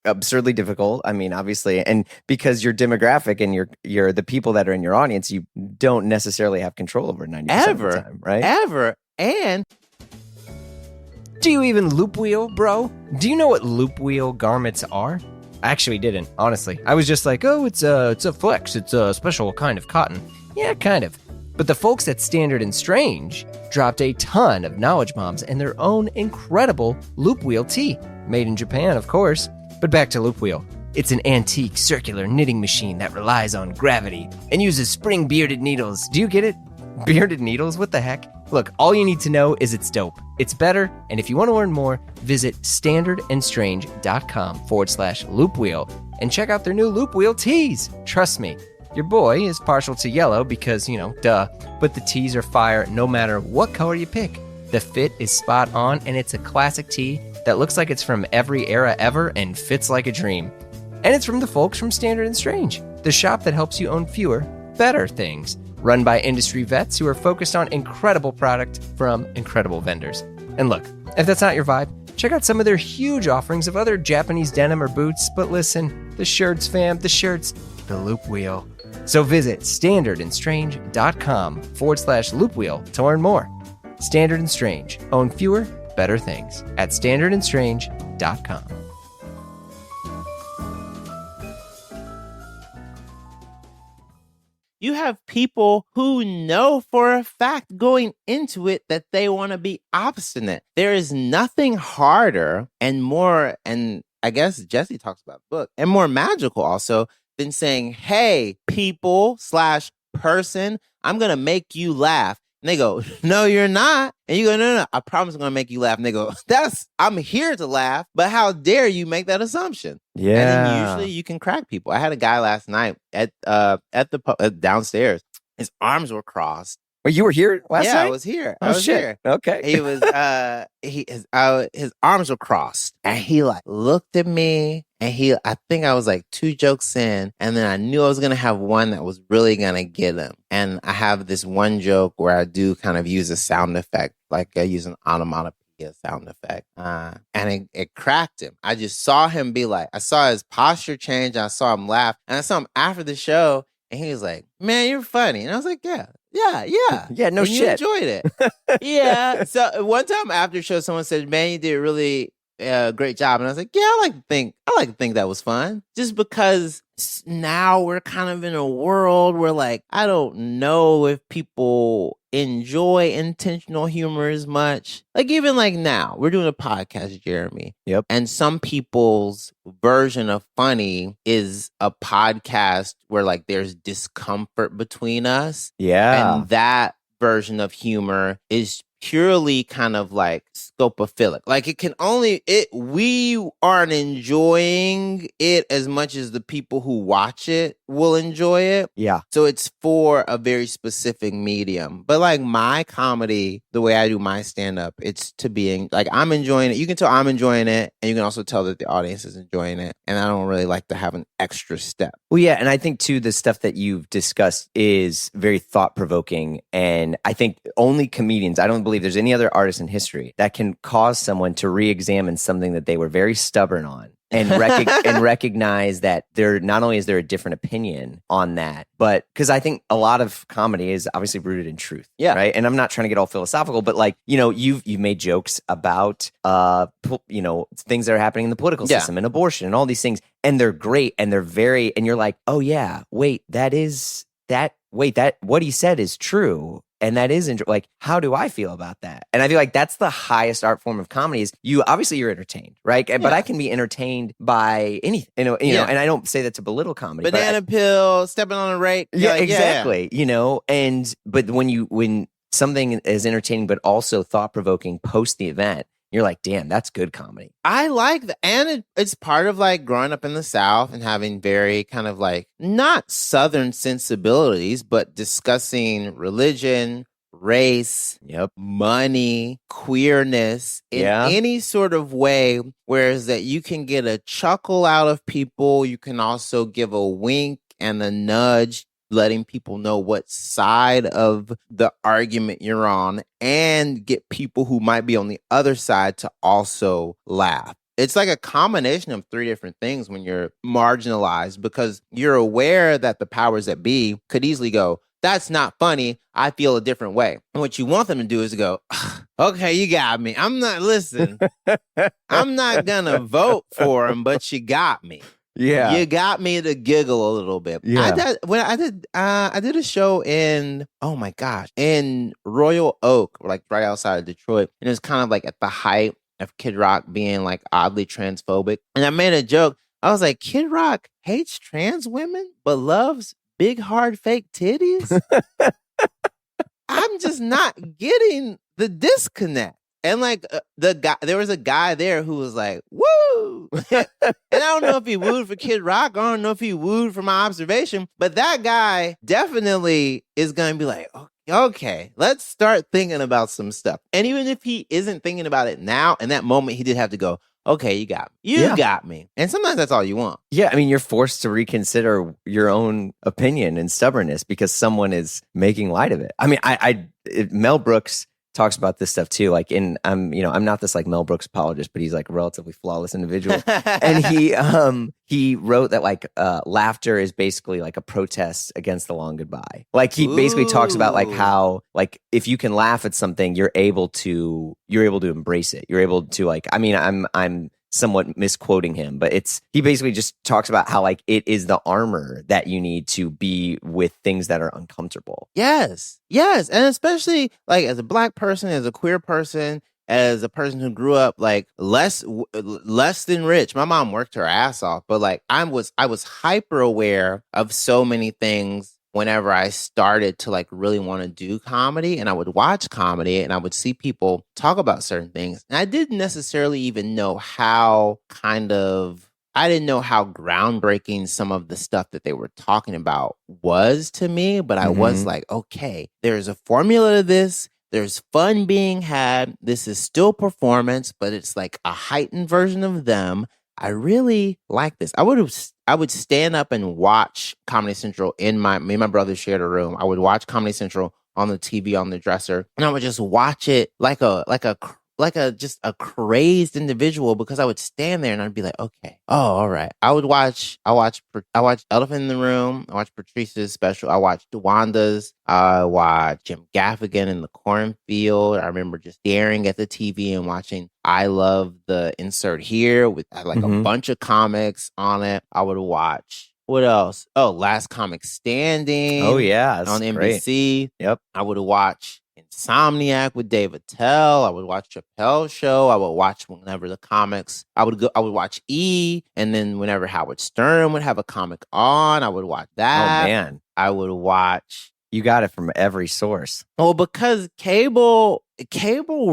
S3: absurdly difficult. I mean, obviously, and because your demographic and you're the people that are in your audience, you don't necessarily have control over 90% of the time, right?
S2: Ever. And
S1: do you even loop wheel, bro? Do you know what loop wheel garments are? I actually didn't, honestly. I was just like, oh, it's a flex. It's a special kind of cotton. Yeah, kind of. But the folks at Standard and Strange dropped a ton of knowledge bombs and their own incredible loop wheel tee, made in Japan, of course. But back to loop wheel. It's an antique circular knitting machine that relies on gravity and uses spring bearded needles. Do you get it? Bearded needles? What the heck? Look, all you need to know is it's dope. It's better, and if you want to learn more, visit standardandstrange.com/loop wheel and check out their new loop wheel tees. Trust me, your boy is partial to yellow because, duh, but the tees are fire no matter what color you pick. The fit is spot on, and it's a classic tee that looks like it's from every era ever and fits like a dream. And it's from the folks from Standard and Strange, the shop that helps you own fewer, better things. Run by industry vets who are focused on incredible product from incredible vendors. And look, if that's not your vibe, check out some of their huge offerings of other Japanese denim or boots. But listen, the shirts, fam, the shirts, the loop wheel. So visit standardandstrange.com/loop wheel to learn more. Standard and Strange. Own fewer, better things at standardandstrange.com.
S2: you have people who know for a fact going into it that they want to be obstinate. There is nothing harder and more, and I guess Jesse talks about the book, and more magical also than saying, hey, people / person, I'm going to make you laugh. And they go, no, you're not. And you go, no, I promise I'm going to make you laugh. And they go, I'm here to laugh, but how dare you make that assumption?
S3: Yeah.
S2: And then usually you can crack people. I had a guy last night at the downstairs. His arms were crossed.
S3: Well, you were here last night?
S2: Yeah, I was here.
S3: Oh,
S2: I was
S3: shit.
S2: here.
S3: Okay.
S2: He was his arms were crossed, and he like looked at me, and I think I was like 2 jokes in, and then I knew I was gonna have one that was really gonna get him. And I have this one joke where I do kind of use a sound effect, like I use an onomatopoeia sound effect, and it cracked him. I just saw him be like, I saw his posture change, and I saw him laugh, and I saw him after the show, and he was like, "Man, you're funny," and I was like, "Yeah."
S3: Yeah, no
S2: and
S3: shit.
S2: You enjoyed it. Yeah. So one time after the show, someone said, "Man, you did a really great job." And I was like, "Yeah, I like to think that was fun." Just because now we're kind of in a world where like, I don't know if people enjoy intentional humor as much. Like even like now, we're doing a podcast, Jeremy.
S3: Yep.
S2: And some people's version of funny is a podcast where like there's discomfort between us.
S3: Yeah.
S2: And that version of humor is purely kind of like scopophilic. Like we aren't enjoying it as much as the people who watch it will enjoy it.
S3: Yeah.
S2: So it's for a very specific medium. But like my comedy, the way I do my stand-up, it's to being like, I'm enjoying it. You can tell I'm enjoying it, and you can also tell that the audience is enjoying it. And I don't really like to have an extra step.
S3: Well, yeah, and I think too the stuff that you've discussed is very thought-provoking, and I think only comedians, I don't believe there's any other artist in history that can cause someone to re-examine something that they were very stubborn on and and recognize that not only is there a different opinion on that, but because I think a lot of comedy is obviously rooted in truth.
S2: Yeah.
S3: Right. And I'm not trying to get all philosophical, but like, you've made jokes about, things that are happening in the political system and abortion and all these things. And they're great. And they're and you're like, oh yeah, wait, what he said is true. And that is like, how do I feel about that? And I feel like that's the highest art form of comedy is you're entertained, right? Yeah. But I can be entertained by anything, and I don't say that to belittle comedy.
S2: Banana peel, stepping on a rake.
S3: Yeah, like, exactly. Yeah. But when something is entertaining, but also thought-provoking post the event, you're like, damn, that's good comedy.
S2: I like that. And it's part of like growing up in the South and having very kind of like not Southern sensibilities, but discussing religion, race, money, queerness in any sort of way. Whereas that you can get a chuckle out of people. You can also give a wink and a nudge, letting people know what side of the argument you're on, and get people who might be on the other side to also laugh. It's like a combination of 3 different things when you're marginalized, because you're aware that the powers that be could easily go, that's not funny, I feel a different way. And what you want them to do is go, okay, you got me. I'm not listening. I'm not gonna vote for him, but you got me.
S3: Yeah,
S2: you got me to giggle a little bit.
S3: Yeah,
S2: I did a show in Royal Oak, like right outside of Detroit, and it was kind of like at the height of Kid Rock being like oddly transphobic. And I made a joke. I was like, Kid Rock hates trans women but loves big hard fake titties. I'm just not getting the disconnect. And like there was a guy there who was like, woo! And I don't know if he wooed for Kid Rock. I don't know if he wooed for my observation. But that guy definitely is going to be like, okay, let's start thinking about some stuff. And even if he isn't thinking about it now, in that moment, he did have to go, okay, you got me. You got me. And sometimes that's all you want.
S3: Yeah, I mean, you're forced to reconsider your own opinion and stubbornness because someone is making light of it. I mean, Mel Brooks talks about this stuff too. Like I'm not this like Mel Brooks apologist, but he's like a relatively flawless individual. And he wrote that like laughter is basically like a protest against the long goodbye. Like he basically talks about like how like if you can laugh at something, you're able to embrace it. You're able to like, I mean, I'm somewhat misquoting him, but he basically just talks about how like it is the armor that you need to be with things that are uncomfortable.
S2: Yes. And especially like as a Black person, as a queer person, as a person who grew up like less than rich. My mom worked her ass off, but like I was hyper aware of so many things whenever I started to like really want to do comedy, and I would watch comedy and I would see people talk about certain things. And I didn't necessarily even know I didn't know how groundbreaking some of the stuff that they were talking about was to me, but I was like, okay, there's a formula to this. There's fun being had. This is still performance, but it's like a heightened version of them. I really like this. I would stand up and watch Comedy Central me and my brother shared a room. I would watch Comedy Central on the TV on the dresser, and I would just watch it like just a crazed individual, because I would stand there and I'd be like, okay, oh, all right. I watched Elephant in the Room. I watched Patrice's special. I watched Wanda's. I watched Jim Gaffigan in the Cornfield. I remember just staring at the TV and watching I Love the Insert Here with like a bunch of comics on it. I would watch. What else? Oh, Last Comic Standing.
S3: Oh, yeah.
S2: On NBC.
S3: Great. Yep.
S2: I would watch Insomniac with Dave Attell. I would watch Chappelle's show. I would watch whenever the comics. I would watch E, and then whenever Howard Stern would have a comic on, I would watch that.
S3: Oh man,
S2: I would watch.
S3: You got it from every source.
S2: Well, because cable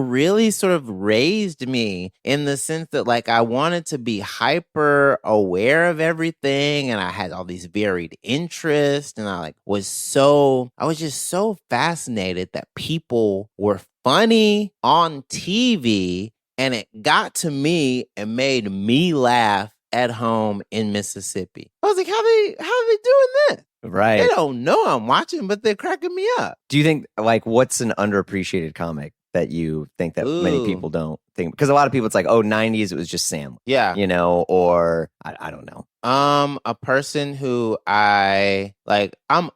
S2: really sort of raised me in the sense that like I wanted to be hyper aware of everything, and I had all these varied interests, and I was just so fascinated that people were funny on TV, and it got to me and made me laugh at home in Mississippi. I was like, how they doing this?
S3: Right.
S2: They don't know I'm watching, but they're cracking me up.
S3: Do you think, like, what's an underappreciated comic that you think that many people don't think? Because a lot of people, it's like, oh, 90s, it was just Sandler.
S2: Yeah.
S3: Or I don't know.
S2: A person who I'm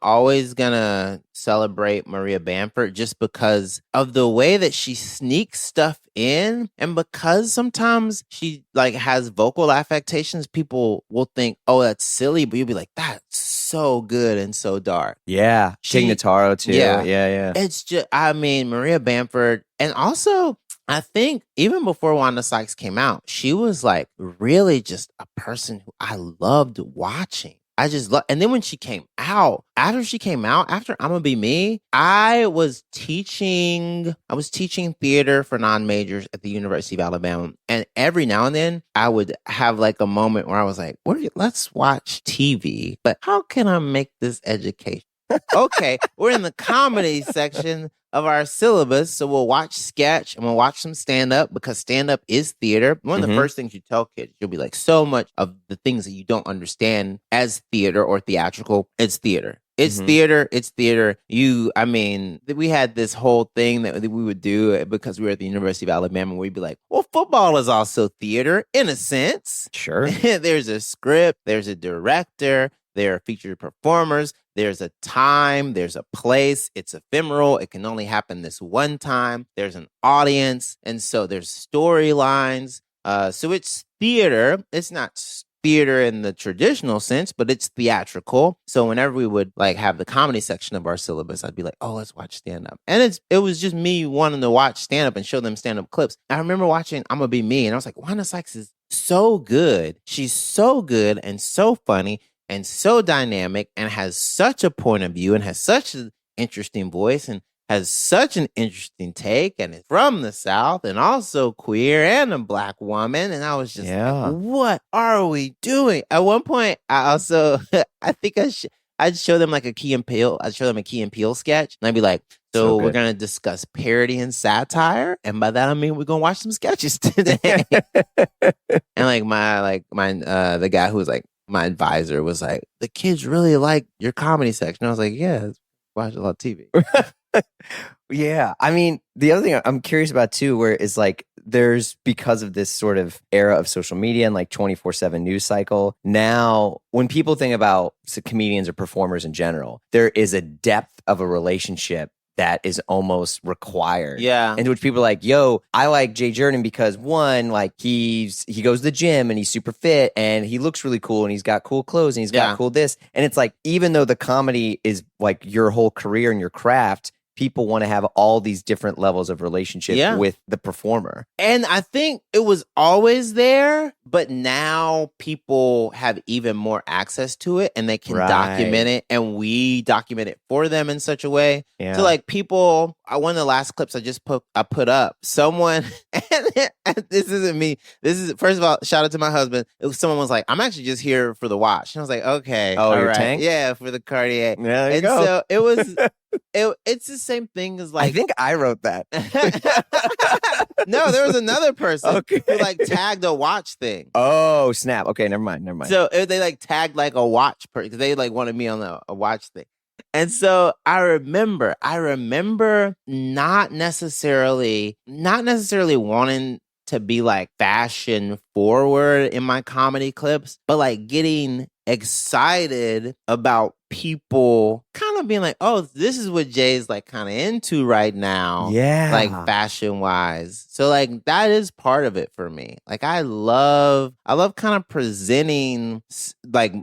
S2: always gonna celebrate Maria Bamford just because of the way that she sneaks stuff in, and because sometimes she has vocal affectations. People will think, oh, that's silly, but you'll be like, that's so good and so dark.
S3: Yeah. Tig Notaro too. Yeah.
S2: It's just, Maria Bamford, and also I think even before Wanda Sykes came out, she was really just a person who I loved watching. I just love, and then when she came out, after I'ma Be Me, I was teaching theater for non-majors at the University of Alabama, and every now and then I would have a moment where I was like, let's watch TV, but how can I make this education? Okay, we're in the comedy section of our syllabus, so we'll watch sketch and we'll watch some stand-up, because stand-up is theater. One of the first things you tell kids, you'll be like, so much of the things that you don't understand as theater or theatrical, it's theater. It's theater. It's theater. We had this whole thing that we would do because we were at the University of Alabama, where we'd be like, well, football is also theater in a sense.
S3: Sure.
S2: There's a script. There's a director. There are featured performers. There's a time. There's a place. It's ephemeral. It can only happen this one time. There's an audience. And so there's storylines. So it's theater. It's not theater in the traditional sense, but it's theatrical. So whenever we would have the comedy section of our syllabus, I'd be like, oh, let's watch stand-up. And it was just me wanting to watch stand-up and show them stand-up clips. I remember watching I'ma Be Me, and I was like, Wanda Sykes is so good. She's so good and so funny and so dynamic, and has such a point of view, and has such an interesting voice, and has such an interesting take, and is from the South, and also queer, and a Black woman. And I was just like, what are we doing? At one point, I also, I think I'd show them a Key and Peele. I'd show them a Key and Peele sketch, and I'd be like, so we're going to discuss parody and satire. And by that, I mean, we're going to watch some sketches today. And the guy who was my advisor was like, the kids really like your comedy section. I was like, yeah, watch a lot of TV.
S3: Yeah. I mean, the other thing I'm curious about too, where is there's, because of this sort of era of social media and 24/7 news cycle, now when people think about comedians or performers in general, there is a depth of a relationship that is almost required.
S2: Yeah.
S3: In which people are like, yo, I like Jay Jurden because one, he goes to the gym and he's super fit and he looks really cool and he's got cool clothes and he's got cool this. And it's even though the comedy is your whole career and your craft, people want to have all these different levels of relationship with the performer.
S2: And I think it was always there, but now people have even more access to it and they can document it, and we document it for them in such a way.
S3: Yeah.
S2: So like people, one of the last clips I put up, someone, and this isn't me. This is, first of all, shout out to my husband. Someone was like, I'm actually just here for the watch. And I was like, okay.
S3: Oh,
S2: all
S3: your
S2: right.
S3: tank?
S2: Yeah, for the Cartier.
S3: Yeah, there you
S2: and
S3: go.
S2: so it was, it's the same thing as like.
S3: I think I wrote that.
S2: No, there was another person
S3: Okay.
S2: who like tagged a watch thing.
S3: Oh, snap. Okay, never mind.
S2: So they like tagged like a watch because they like wanted me on a watch thing. And so I remember not necessarily wanting to be like fashion forward in my comedy clips, but like getting excited about people kind of being like, oh, this is what Jay's like kind of into right now.
S3: Yeah.
S2: Like fashion wise. So like that is part of it for me. Like I love kind of presenting like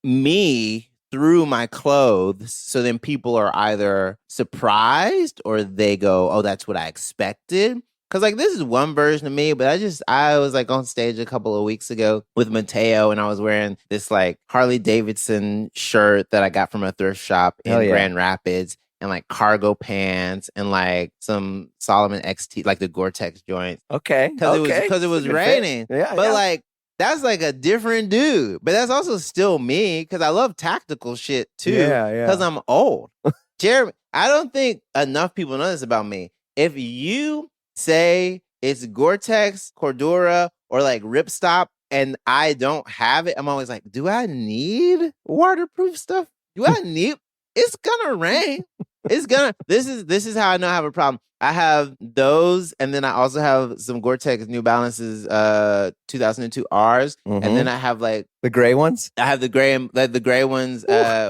S2: me through my clothes, so then people are either surprised or they go, oh, that's what I expected. Because like this is one version of me, but I was like on stage a couple of weeks ago with Mateo, and I was wearing this like Harley Davidson shirt that I got from a thrift shop in Grand Rapids, and like cargo pants and like some Solomon XT, like the Gore-Tex joints.
S3: Okay.
S2: Because it was raining.
S3: Yeah,
S2: but like that's like a different dude. But that's also still me because I love tactical shit too.
S3: Yeah.
S2: Because I'm old. Jeremy, I don't think enough people know this about me. If you say it's Gore-Tex, Cordura, or like Ripstop, and I don't have it, I'm always like, do I need waterproof stuff? Do I need? It's gonna rain. It's gonna. This is how I know I have a problem. I have those, and then I also have some Gore-Tex New Balances 2002 Rs, and then I have like
S3: the gray ones.
S2: I have the gray ones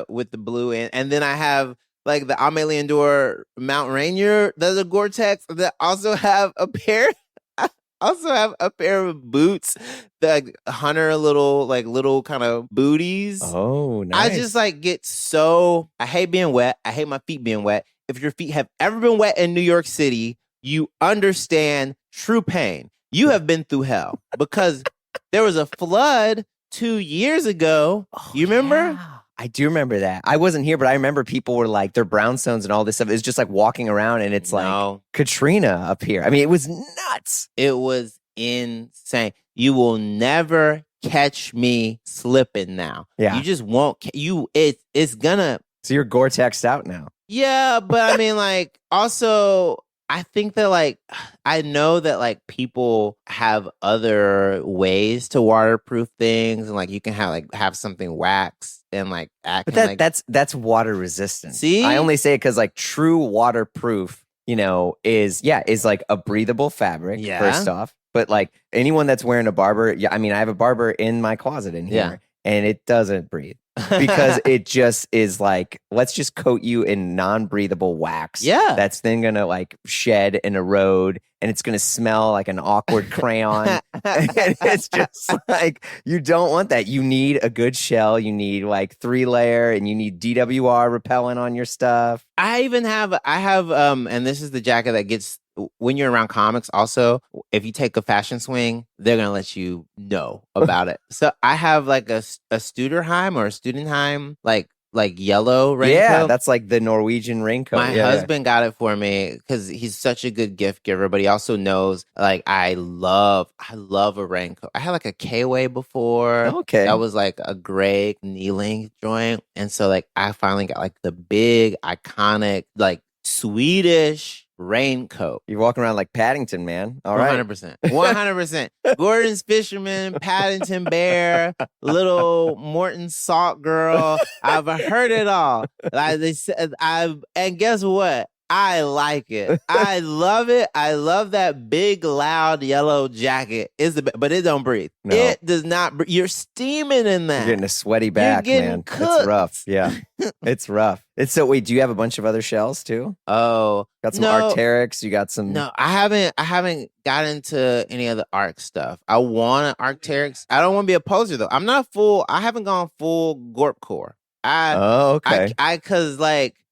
S2: with the blue in, and then I have like the Amelie Endure Mount Rainier. There's a Gore-Tex that also have a pair. I also have a pair of boots that Hunter little kind of booties.
S3: Oh, nice.
S2: I just like get so, I hate being wet. I hate my feet being wet. If your feet have ever been wet in New York City, you understand true pain. You have been through hell because there was a flood 2 years ago. You remember?
S3: Yeah. I do remember that. I wasn't here, but I remember people were like, their brownstones and all this stuff. It's just like walking around and it's like Katrina up here. I mean, it was nuts.
S2: It was insane. You will never catch me slipping now.
S3: Yeah.
S2: You just won't. It's gonna.
S3: So you're Gore-Texed out now.
S2: Yeah, but I mean, like, also, I think that, like, I know that, like, people have other ways to waterproof things, and, like, you can have something waxed and, like, act.
S3: But that's water resistant.
S2: See?
S3: I only say it because, like, true waterproof, is like a breathable fabric, first off. But, like, anyone that's wearing a Barber, I mean, I have a Barber in my closet in here, and it doesn't breathe. Because it just is like, let's just coat you in non-breathable wax.
S2: Yeah.
S3: That's then going to like shed and erode, and it's going to smell like an awkward crayon. And it's just like, you don't want that. You need a good shell. You need like 3-layer, and you need DWR repellent on your stuff.
S2: I have, and this is the jacket that gets, when you're around comics, also, if you take a fashion swing, they're going to let you know about it. So I have like a Studerheim or a Studenheim, like yellow raincoat.
S3: Yeah, that's like the Norwegian raincoat.
S2: My husband got it for me because he's such a good gift giver, but he also knows like I love a raincoat. I had like a K-Way before.
S3: Okay.
S2: That was like a gray knee-length joint. And so like I finally got like the big, iconic, like Swedish raincoat.
S3: You're walking around like Paddington, man. All
S2: 100%. 100%. Gordon's Fisherman, Paddington Bear, little Morton Salt Girl. I've heard it all. Like they said, and guess what? I like it. I love it. I love that big, loud yellow jacket. But it don't breathe.
S3: No.
S2: It does not. You're steaming in that.
S3: You're getting a sweaty back, man.
S2: Cooked.
S3: It's rough. Yeah, it's rough. Wait, do you have a bunch of other shells too?
S2: Oh,
S3: got some Arc'teryx. You got some.
S2: No, I haven't got into any of the Arc stuff. I want an Arc'teryx. I don't want to be a poser though. I'm not full. I haven't gone full Gorp core.
S3: Okay.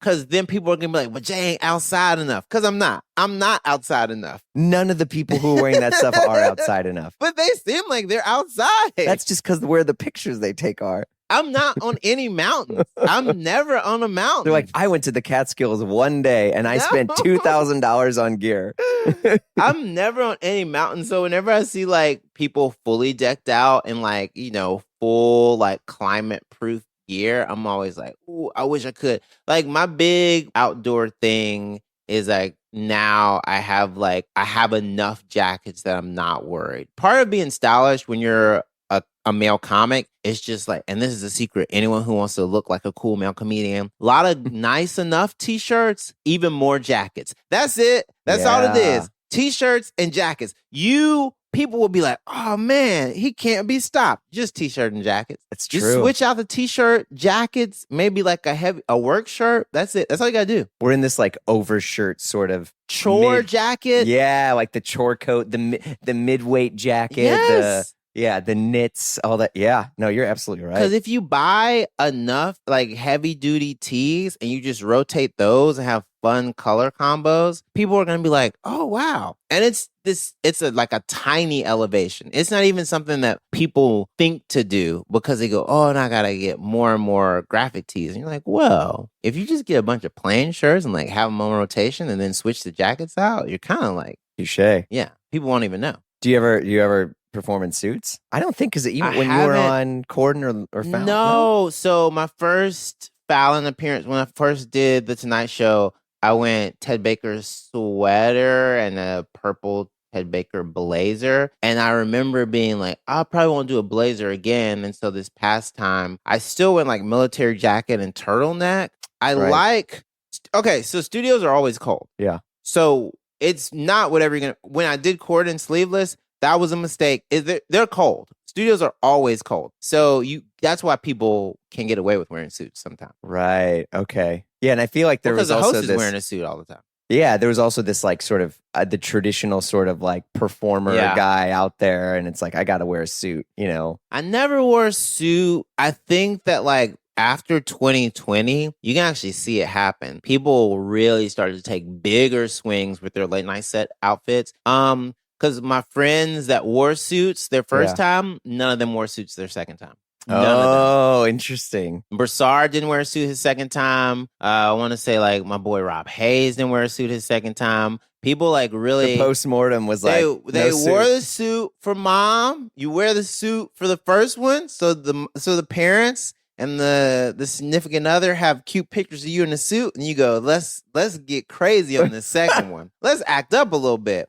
S2: Cause then people are gonna be like, "But Jay ain't outside enough." Cause I'm not. I'm not outside enough.
S3: None of the people who are wearing that stuff are outside enough.
S2: But they seem like they're outside.
S3: That's just because where the pictures they take are.
S2: I'm not on any mountains. I'm never on a mountain.
S3: They're like, I went to the Catskills one day and I spent $2,000 on gear.
S2: I'm never on any mountain. So whenever I see like people fully decked out in like, full like climate proof gear, I'm always like, ooh, I wish I could. Like my big outdoor thing is like now I have enough jackets that I'm not worried. Part of being stylish when you're a male comic is just like, and this is a secret, anyone who wants to look like a cool male comedian, a lot of nice enough t-shirts, even more jackets. That's it. That's all it is. T-shirts and jackets. People will be like, oh man, he can't be stopped. Just t-shirt and jackets.
S3: That's true.
S2: Just switch out the t-shirt, jackets, maybe like a work shirt. That's it. That's all you gotta do.
S3: We're in this like overshirt sort of
S2: chore jacket.
S3: Yeah, like the chore coat, the mid-weight jacket.
S2: Yes.
S3: The knits, all that. Yeah, no, you're absolutely right.
S2: Because if you buy enough like heavy duty tees and you just rotate those and have fun color combos, people are gonna be like, "Oh wow!" And it's like a tiny elevation. It's not even something that people think to do because they go, "Oh, and I gotta get more and more graphic tees." And you're like, "Well, if you just get a bunch of plain shirts and like have them on rotation and then switch the jackets out, you're kind of like,
S3: touche."
S2: Yeah, people won't even know.
S3: Do you ever perform in suits? I don't think because even when you were on Corden or Fallon.
S2: No. So my first Fallon appearance, when I first did the Tonight Show, I went Ted Baker's sweater and a purple Ted Baker blazer. And I remember being like, I probably won't do a blazer again. And so this past time, I still went like military jacket and turtleneck. So studios are always cold.
S3: Yeah.
S2: So it's not whatever you're going to, when I did Corden sleeveless, that was a mistake. They're cold. Studios are always cold. So that's why people can get away with wearing suits sometimes.
S3: Right. Okay. Yeah, and I feel like there was also
S2: host is wearing a suit all the time.
S3: Yeah, there was also this like sort of the traditional sort of like performer guy out there, and it's like I got to wear a suit,
S2: I never wore a suit. I think that like after 2020, you can actually see it happen. People really started to take bigger swings with their late night set outfits. Because my friends that wore suits their first time, none of them wore suits their second time.
S3: Oh, interesting.
S2: Broussard didn't wear a suit his second time. I want to say like my boy Rob Hayes didn't wear a suit his second time. People like really...
S3: The postmortem was
S2: they
S3: no
S2: wore the suit for mom. You wear the suit for the first one. So the parents and the significant other have cute pictures of you in a suit, and you go, let's get crazy on the second one. Let's act up a little bit.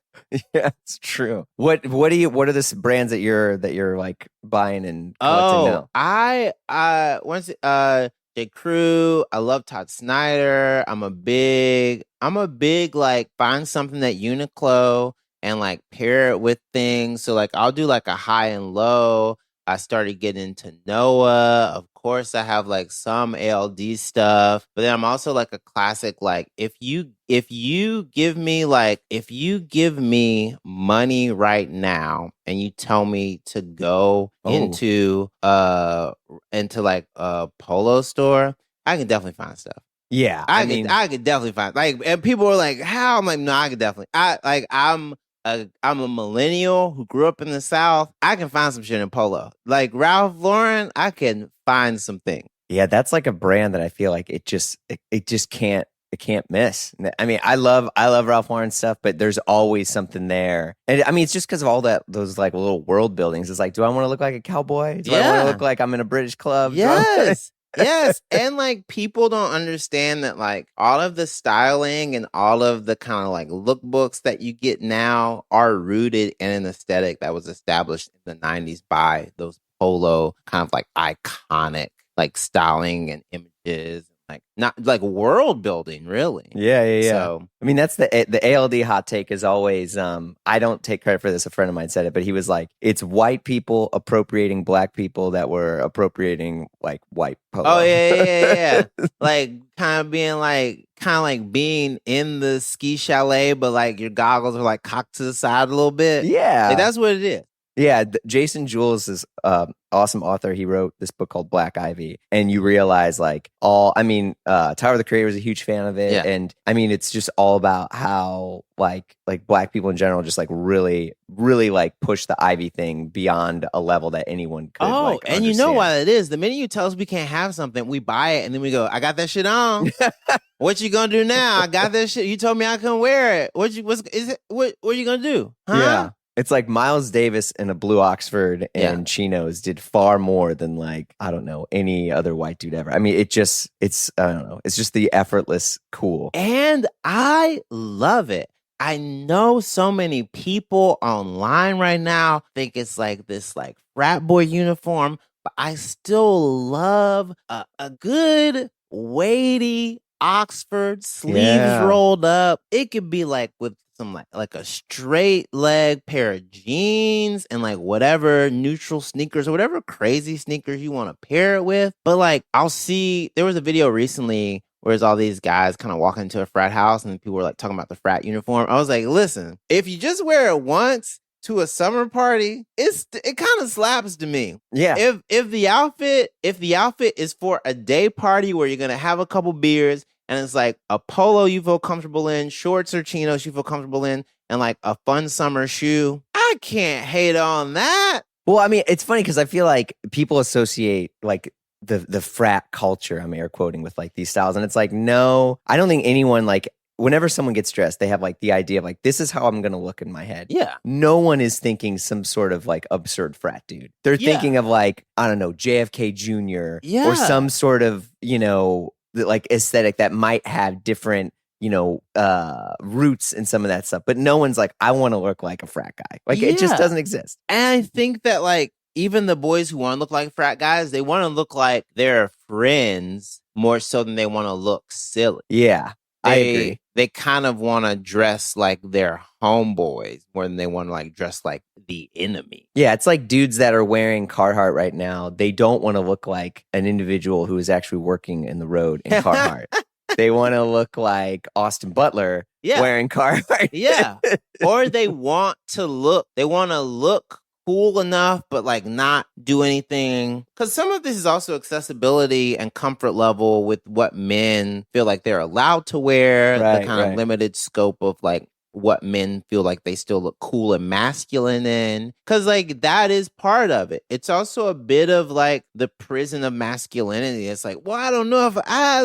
S3: Yeah, it's true. What are the brands that you're like buying and collecting now?
S2: Once J. Crew. I love Todd Snyder. I'm a big like find something that Uniqlo and like pair it with things. So like I'll do like a high and low. I started getting into Noah. Of course, I have like some ALD stuff, but then I'm also like a classic. Like if you give me money right now and you tell me to go into like a polo store, I can definitely find stuff.
S3: Yeah,
S2: I could definitely find like, and people are like, how? I'm like, no, I could definitely. I'm a millennial who grew up in the South. I can find some shit in polo. Like Ralph Lauren, I can find some things.
S3: Yeah, that's like a brand that I feel like it just can't miss. I mean, I love Ralph Lauren stuff, but there's always something there. And I mean, it's just because of all those like little world buildings. It's like, do I want to look like a cowboy? Do I want to look like I'm in a British club?
S2: Yes. Yes. And like people don't understand that like all of the styling and all of the kind of like lookbooks that you get now are rooted in an aesthetic that was established in the 90s by those polo kind of like iconic like styling and images. Like not like world building, really.
S3: Yeah.
S2: So
S3: I mean, that's the ALD hot take is always. I don't take credit for this. A friend of mine said it, but he was like, "It's white people appropriating black people that were appropriating like white polo."
S2: Oh yeah. Like kind of being in the ski chalet, but like your goggles are like cocked to the side a little bit.
S3: Yeah,
S2: like, that's what it is.
S3: Yeah, Jason Jules is awesome author. He wrote this book called Black Ivy, and you realize Tyler the Creator was a huge fan of it,
S2: Yeah.
S3: and I mean it's just all about how like Black people in general just like really like push the Ivy thing beyond a level that anyone could.
S2: Oh, and you know why it is? The minute you tell us we can't have something, we buy it, and then we go, "I got that shit on." What you gonna do now? I got that shit. You told me I couldn't wear it. What are you gonna do? Huh?
S3: Yeah. It's like Miles Davis in a blue Oxford and chinos did far more than like, I don't know, any other white dude ever. I mean, I don't know. It's just the effortless cool.
S2: And I love it. I know so many people online right now think it's like this like frat boy uniform, but I still love a good weighty Oxford, sleeves rolled up. It could be like with some like a straight leg pair of jeans and like whatever neutral sneakers or whatever crazy sneakers you want to pair it with. But like there was a video recently where it's all these guys kind of walking into a frat house and people were like talking about the frat uniform. I was like, listen, if you just wear it once to a summer party, it kind of slaps to me.
S3: Yeah.
S2: If the outfit is for a day party where you're gonna have a couple beers and it's like a polo you feel comfortable in, shorts or chinos you feel comfortable in, and like a fun summer shoe, I can't hate on that.
S3: Well, I mean, it's funny because I feel like people associate like the frat culture, I'm air quoting, with like these styles, and it's like, no, I don't think anyone like. Whenever someone gets dressed, they have like the idea of like, this is how I'm going to look in my head.
S2: Yeah.
S3: No one is thinking some sort of like absurd frat dude. They're thinking of like, I don't know, JFK Jr. Or some sort of, like aesthetic that might have different, roots in some of that stuff. But no one's like, I want to look like a frat guy. Like it just doesn't exist.
S2: And I think that like even the boys who want to look like frat guys, they want to look like their friends more so than they want to look silly.
S3: Yeah. I agree.
S2: They kind of want to dress like their homeboys more than they want to like dress like the enemy.
S3: Yeah, it's like dudes that are wearing Carhartt right now. They don't want to look like an individual who is actually working in the road in Carhartt. They want to look like Austin Butler wearing Carhartt.
S2: Yeah. Or they want to look cool enough, but like not do anything. Because some of this is also accessibility and comfort level with what men feel like they're allowed to wear, the kind of limited scope of like what men feel like they still look cool and masculine in. Because like that is part of it. It's also a bit of like the prison of masculinity. It's like, well, I don't know if I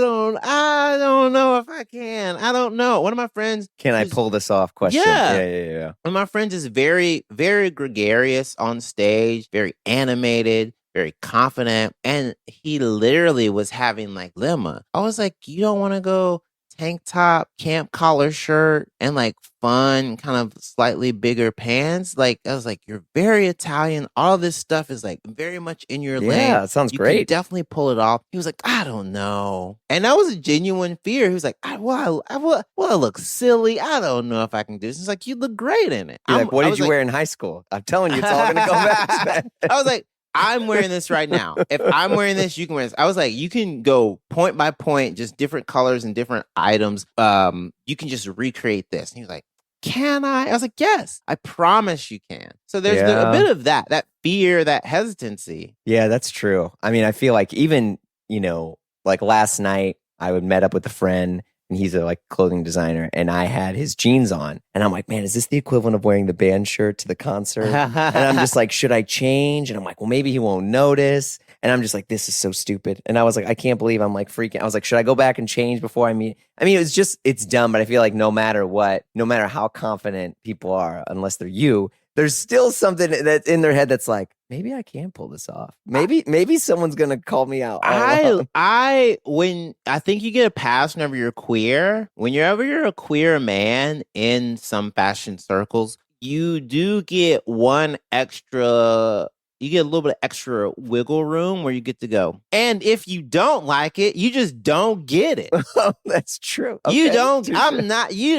S2: can. I don't know. One of my friends,
S3: can I pull this off? Question. Yeah.
S2: One of my friends is very, very gregarious on stage, very animated, very confident, and he literally was having like lemma. I was like, you don't want to go tank top, camp collar shirt, and like fun, kind of slightly bigger pants? Like, I was like, you're very Italian. All this stuff is like very much in your lane.
S3: Yeah, it sounds great.
S2: You can definitely pull it off. He was like, I don't know. And that was a genuine fear. He was like, I look silly. I don't know if I can do this. It's like, you look great in it.
S3: You're like, what did you wear in high school? I'm telling you, it's all going to go back.
S2: I was like, I'm wearing this right now. If I'm wearing this, you can wear this. I was like, you can go point by point, just different colors and different items. You can just recreate this. And he was like, can I? I was like, yes, I promise you can. So there's a bit of that fear, that hesitancy.
S3: Yeah, that's true. I mean, I feel like even, like last night I would met up with a friend and he's a like clothing designer and I had his jeans on and I'm like, man, is this the equivalent of wearing the band shirt to the concert? And I'm just like, should I change? And I'm like, well, maybe he won't notice. And I'm just like, this is so stupid. And I was like, I can't believe I'm like freaking. I was like, should I go back and change before I meet? I mean, it's dumb, but I feel like no matter what, no matter how confident people are, unless they're you, there's still something that's in their head that's like, maybe I can pull this off. Maybe someone's gonna call me out.
S2: I think you get a pass whenever you're queer. Whenever you're a queer man in some fashion circles, you do get you get a little bit of extra wiggle room where you get to go. And if you don't like it, you just don't get it.
S3: That's true.
S2: Okay, you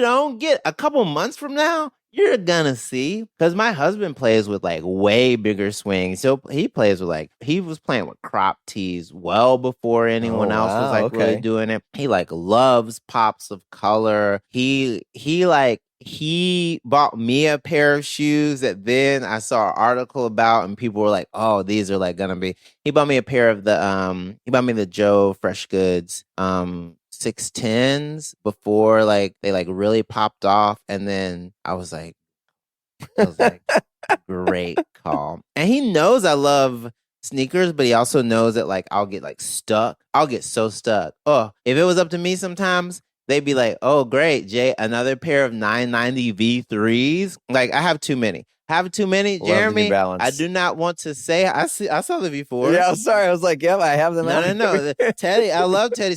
S2: don't get a couple months from now. You're gonna see, because my husband plays with like way bigger swings. So he plays with he was playing with crop tees well before anyone else was really doing it. He like loves pops of color. He like he bought me a pair of shoes that then I saw an article about, and people were like, "Oh, these are like gonna be." He bought me a pair of the Joe Fresh Goods 610s before like they like really popped off, and then I was like, great call. And he knows I love sneakers, but he also knows that like I'll get like stuck. I'll get so stuck. Oh, if it was up to me sometimes, they'd be like, "Oh, great, Jay, another pair of 990 V3s." Like I have too many. Have too many,
S3: Love the New
S2: Jeremy.
S3: Balance.
S2: I do not want to say I saw the V4s.
S3: Yeah, I'm sorry. I was like, yep, I have them.
S2: No. Teddy, I love Teddy.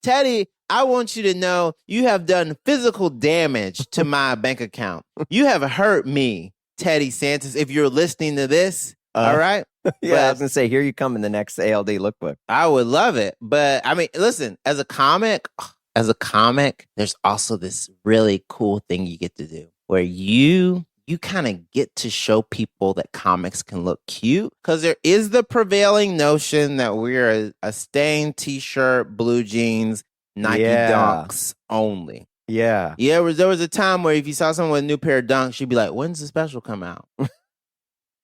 S2: Teddy, I want you to know you have done physical damage to my bank account. You have hurt me, Teddy Santis, if you're listening to this. All right?
S3: Yeah, I was going to say, here you come in the next ALD lookbook.
S2: I would love it. But I mean, listen, as a comic, there's also this really cool thing you get to do where you kind of get to show people that comics can look cute, because there is the prevailing notion that we're a stained t-shirt, blue jeans, Nike Dunks only.
S3: Yeah.
S2: Yeah, there was a time where if you saw someone with a new pair of Dunks, you'd be like, "When's the special come out?"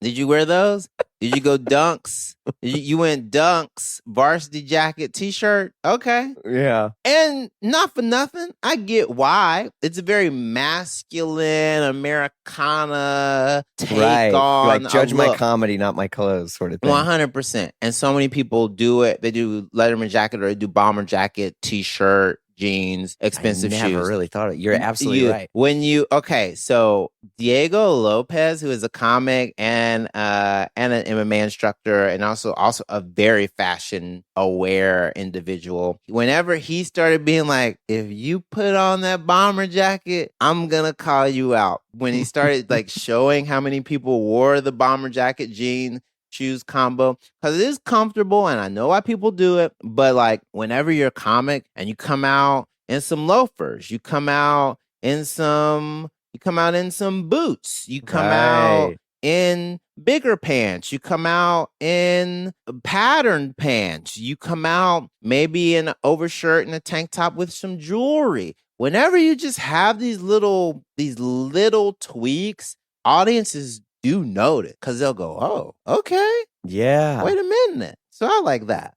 S2: Did you wear those? Did you go Dunks? You went Dunks, varsity jacket, t-shirt? Okay.
S3: Yeah.
S2: And not for nothing, I get why. It's a very masculine Americana take on
S3: like, judge
S2: a
S3: my
S2: look.
S3: comedy, not my clothes, sort of thing.
S2: 100%. And so many people do it. They do Letterman jacket or they do bomber jacket, t-shirt, jeans, expensive shoes.
S3: I never really thought it. You're absolutely right.
S2: So Diego Lopez, who is a comic and an MMA instructor, and also a very fashion aware individual. Whenever he started being like, "If you put on that bomber jacket, I'm gonna call you out." When he started like showing how many people wore the bomber jacket jean shoes combo, because it is comfortable and I know why people do it, but like whenever you're a comic and you come out in some loafers, you come out in some boots, you come out in bigger pants, you come out in patterned pants, you come out maybe in an overshirt and a tank top with some jewelry. Whenever you just have these little tweaks, audiences do notice, because they'll go, "Oh, okay.
S3: Yeah.
S2: Wait a minute." So I like that.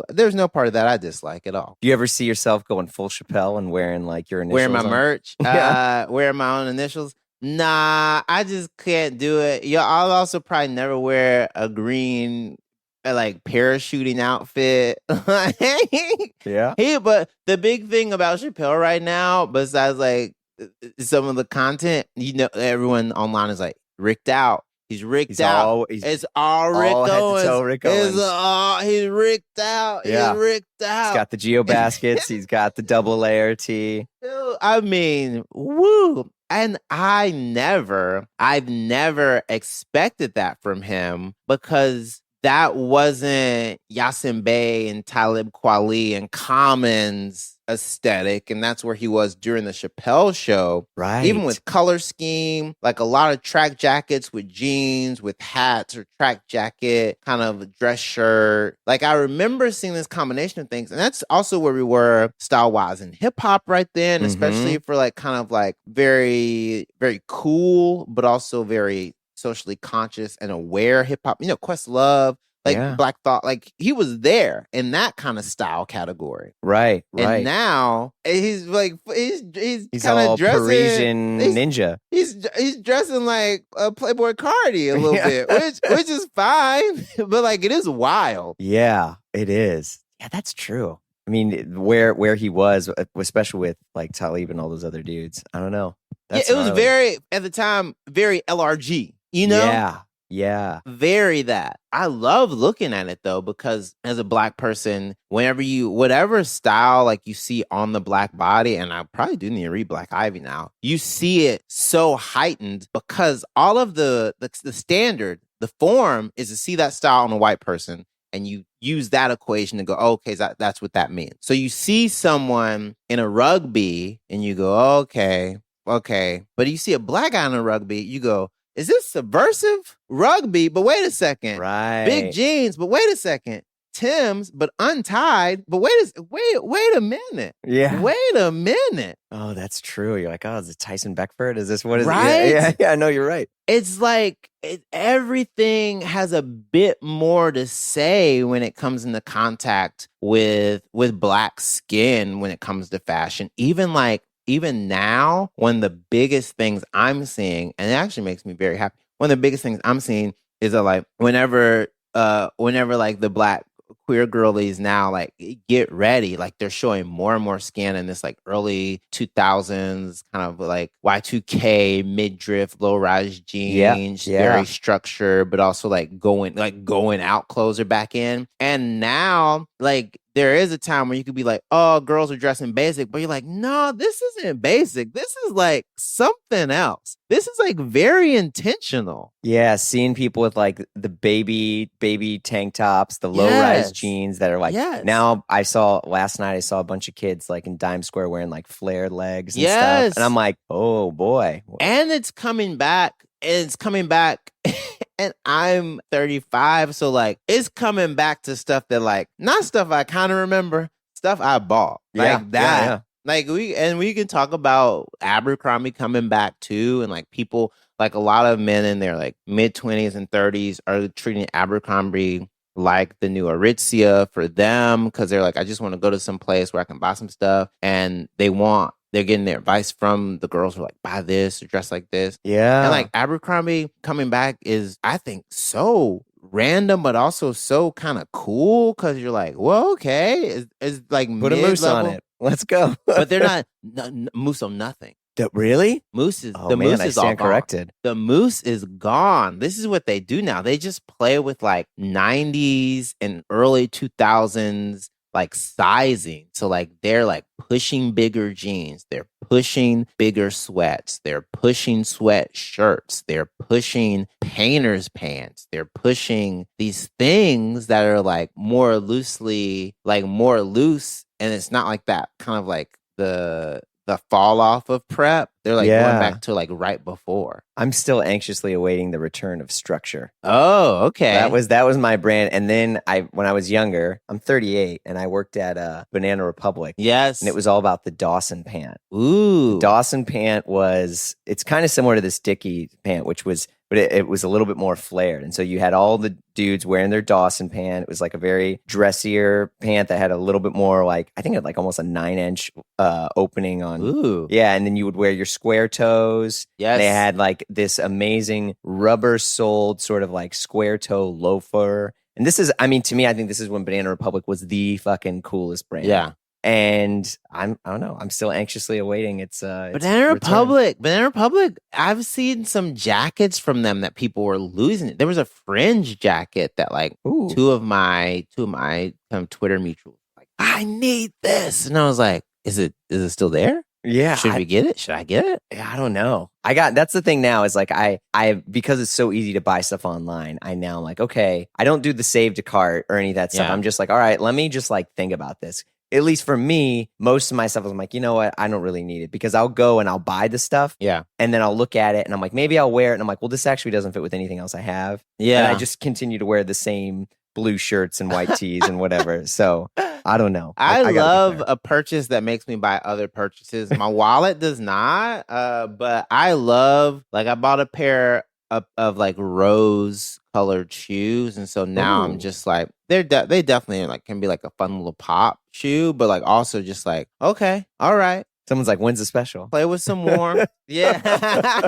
S2: There's no part of that I dislike at all.
S3: Do you ever see yourself going full Chappelle and wearing like your initials?
S2: Wearing my merch? Wearing my own initials? Nah, I just can't do it. Yeah, I'll also probably never wear a green like parachuting outfit.
S3: Yeah.
S2: But the big thing about Chappelle right now, besides like some of the content, everyone online is like, ricked out. He's ricked out. It's all Rick Owens. He's ricked out.
S3: Yeah.
S2: He's ricked out.
S3: He's got the Geo baskets. He's got the double layer tee.
S2: I mean, woo. And I've never expected that from him, because that wasn't Yasin Bey and Talib Kweli and Common's aesthetic, and that's where he was during the Chappelle show.
S3: Right.
S2: Even with color scheme, like a lot of track jackets with jeans, with hats, or track jacket, kind of a dress shirt. Like I remember seeing this combination of things, and that's also where we were style-wise in hip-hop right then, especially for like kind of like very, very cool, but also very socially conscious and aware hip-hop. Questlove, like Black Thought, like he was there in that kind of style category.
S3: Right.
S2: And now he's like he's kind
S3: all
S2: of dressing
S3: Parisian ninja.
S2: He's dressing like a Playboy Cardi a little bit, which is fine, but like it is wild.
S3: Yeah, it is. Yeah, that's true. I mean, where he was, especially with like Talib and all those other dudes. I don't know.
S2: It was very, at the time, very LRG.
S3: Yeah.
S2: Very that. I love looking at it though, because as a Black person, whatever style like you see on the Black body, and I probably do need to read Black Ivy now, you see it so heightened because all of the standard, the form is to see that style on a white person, and you use that equation to go, okay, that's what that means. So you see someone in a rugby and you go, okay. But you see a Black guy in a rugby, you go, is this subversive rugby? But wait a second.
S3: Right.
S2: Big jeans, but wait a second. Timbs, but untied. But wait a minute.
S3: Yeah.
S2: Wait a minute.
S3: Oh, that's true. You're like, oh, is it Tyson Beckford? Is this what is
S2: Right?
S3: it? Yeah, I know you're right.
S2: It's like everything has a bit more to say when it comes into contact with Black skin when it comes to fashion. Even now, one of the biggest things I'm seeing, and it actually makes me very happy. One of the biggest things I'm seeing is that like whenever like the Black queer girlies now like get ready, like they're showing more and more skin in this like early 2000s kind of like Y2K midriff low rise jeans, very structured, but also like going out clothes are back in. And now like there is a time where you could be like, oh, girls are dressing basic, but you're like, no, this isn't basic. This is like something else. This is like very intentional.
S3: Yeah, seeing people with like the baby tank tops, the low rise jeans that are like. Now last night I saw a bunch of kids like in Dime Square wearing like flared legs and stuff, and I'm like, oh boy.
S2: And it's coming back. And I'm 35, so like it's coming back to stuff that like not stuff I kind of remember, stuff I bought like that. Yeah. Like we can talk about Abercrombie coming back too, and like people like a lot of men in their like mid 20s and 30s are treating Abercrombie like the new Aritzia for them because they're like, I just want to go to some place where I can buy some stuff, and they're getting their advice from the girls who are like, buy this or dress like this.
S3: Yeah.
S2: And like Abercrombie coming back is, I think, so random, but also so kind of cool because you're like, well, okay. It's like
S3: put a moose on it. Let's go.
S2: But they're not moose on nothing.
S3: Really?
S2: Moose is
S3: moose is all corrected.
S2: The moose is gone. This is what they do now. They just play with like 90s and early 2000s like sizing. So like they're like pushing bigger jeans, they're pushing bigger sweats, they're pushing sweat shirts, they're pushing painter's pants, they're pushing these things that are like more loose, and it's not like that kind of like the fall off of prep. They're like going back to like right before.
S3: I'm still anxiously awaiting the return of structure.
S2: Oh, okay.
S3: That was my brand. And then when I was younger, I'm 38 and I worked at Banana Republic.
S2: Yes.
S3: And it was all about the Dawson pant.
S2: Ooh.
S3: The Dawson pant it's kind of similar to this Dickie pant, but it was a little bit more flared. And so you had all the dudes wearing their Dawson pant. It was like a very dressier pant that had a little bit more like, I think it had like almost a 9-inch opening on.
S2: Ooh.
S3: Yeah. And then you would wear your square toes.
S2: Yes.
S3: They had like this amazing rubber soled sort of like square toe loafer. And this is, I mean, to me, I think this is when Banana Republic was the fucking coolest brand.
S2: Yeah.
S3: And I don't know. I'm still anxiously awaiting its
S2: Banana Republic. I've seen some jackets from them that people were losing it. There was a fringe jacket that like two of my Twitter mutuals like, I need this, and I was like, is it still there?
S3: Yeah.
S2: Should we get it? Should I get it?
S3: I don't know. That's the thing now is like I because it's so easy to buy stuff online, I now am like, okay, I don't do the save to cart or any of that stuff.
S2: Yeah.
S3: I'm just like, all right, let me just like think about this. At least for me, most of my stuff, I'm like, you know what? I don't really need it because I'll go and I'll buy the stuff.
S2: Yeah.
S3: And then I'll look at it and I'm like, maybe I'll wear it. And I'm like, well, this actually doesn't fit with anything else I have.
S2: Yeah.
S3: And I just continue to wear the same blue shirts and white tees and whatever. So I don't know.
S2: I love a purchase that makes me buy other purchases. My wallet does not. But I love, like, I bought a pair of like rose colored shoes, and so now I'm just like they definitely like can be like a fun little pop shoe, but like also just like, okay, all right,
S3: someone's like, when's the special?
S2: Play with some warmth. Yeah.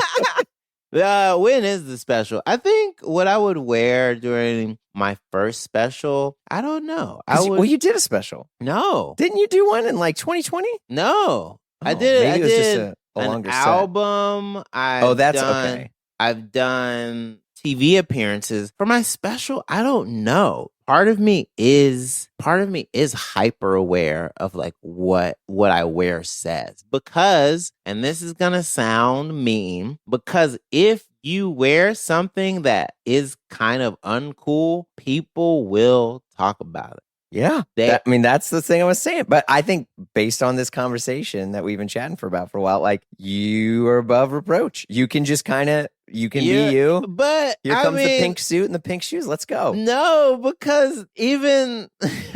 S2: When is the special? I think what I would wear during my first special, I don't know.
S3: Well, you did a special.
S2: No,
S3: didn't you do one in like 2020?
S2: No, I did.
S3: Maybe
S2: it
S3: was just a longer
S2: an
S3: set.
S2: album.
S3: Okay.
S2: I've done TV appearances. For my special, I don't know. Part of me is hyper aware of like what I wear says, because, and this is gonna sound mean, because if you wear something that is kind of uncool, people will talk about it.
S3: Yeah. That's the thing I was saying. But I think based on this conversation that we've been chatting for a while, like, you are above reproach. You can just kind of, You can be you.
S2: But
S3: Here comes the pink suit and the pink shoes. Let's go.
S2: No, because even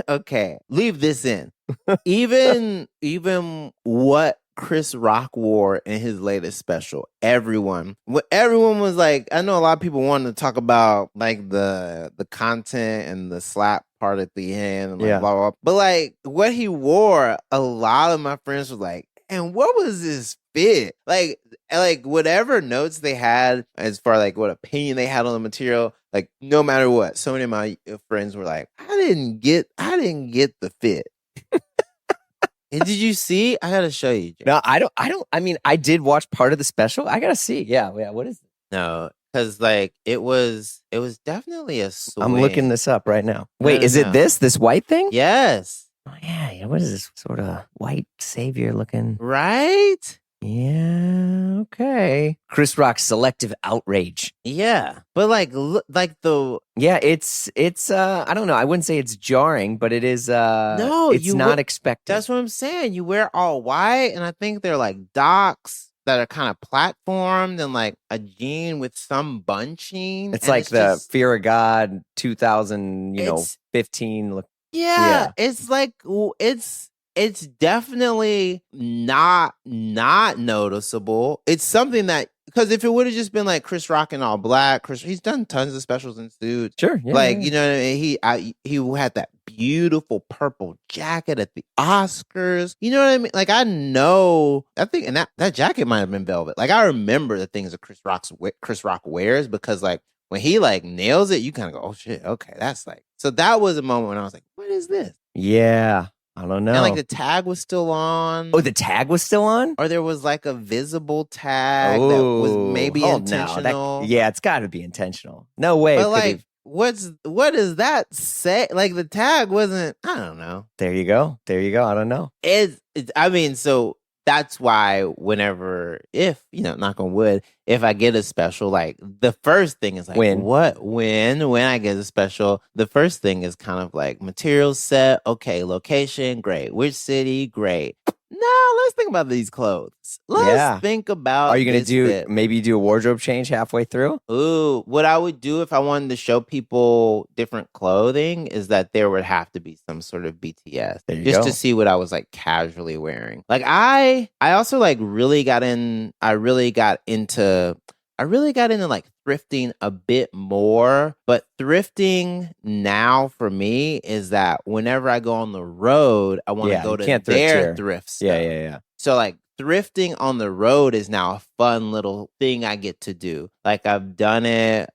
S2: okay, leave this in. even what Chris Rock wore in his latest special, everyone was like, I know a lot of people wanted to talk about like the content and the slap part at the end and like blah, blah, blah. But like what he wore, a lot of my friends were like, and what was this fit? Like whatever notes they had as far like what opinion they had on the material, like no matter what, so many of my friends were like, I didn't get the fit. And did you see? I gotta show you, Jay.
S3: No, I don't. I mean, I did watch part of the special. I gotta see. Yeah. What is it?
S2: No, because like it was definitely a swing.
S3: I'm looking this up right now. Wait, is it this white thing?
S2: Yes.
S3: Oh yeah. What is this sort of white savior looking?
S2: Right?
S3: Yeah. Okay. Chris Rock's selective outrage.
S2: Yeah, but like the
S3: yeah, it's I don't know. I wouldn't say it's jarring, but it is. No, it's not expected.
S2: That's what I'm saying. You wear all white, and I think they're like docks that are kind of platformed and like a jean with some bunching.
S3: It's like the Fear of God 2015 look.
S2: Yeah, it's like it's definitely not noticeable. It's something that, because if it would have just been like Chris Rock in all black, he's done tons of specials in suits.
S3: Sure,
S2: you know what I mean. He had that beautiful purple jacket at the Oscars. You know what I mean? Like I think, and that jacket might have been velvet. Like I remember the things that Chris Rock wears, because like when he like nails it, you kind of go, oh shit, okay, that's like. So that was a moment when I was like, what is this?
S3: Yeah. I don't know.
S2: And like the tag was still on.
S3: Oh, the tag was still on?
S2: Or there was like a visible tag that was maybe intentional.
S3: It's got to be intentional. No way.
S2: But like, what does that say? Like the tag wasn't, I don't know.
S3: There you go. I don't know.
S2: I mean, so that's why if, knock on wood, if I get a special, like the first thing is like, when I get a special, the first thing is kind of like material set. Okay. Location, great. Which city? Great. Now let's think about these clothes. Let's think about.
S3: Are you going to maybe do a wardrobe change halfway through?
S2: Ooh, what I would do if I wanted to show people different clothing is that there would have to be some sort of BTS just to see what I was like casually wearing. Like I also like really got into like thrifting a bit more, but thrifting now for me is that whenever I go on the road, I want to go to their thrift stuff.
S3: Yeah.
S2: So like thrifting on the road is now a fun little thing I get to do. Like I've done it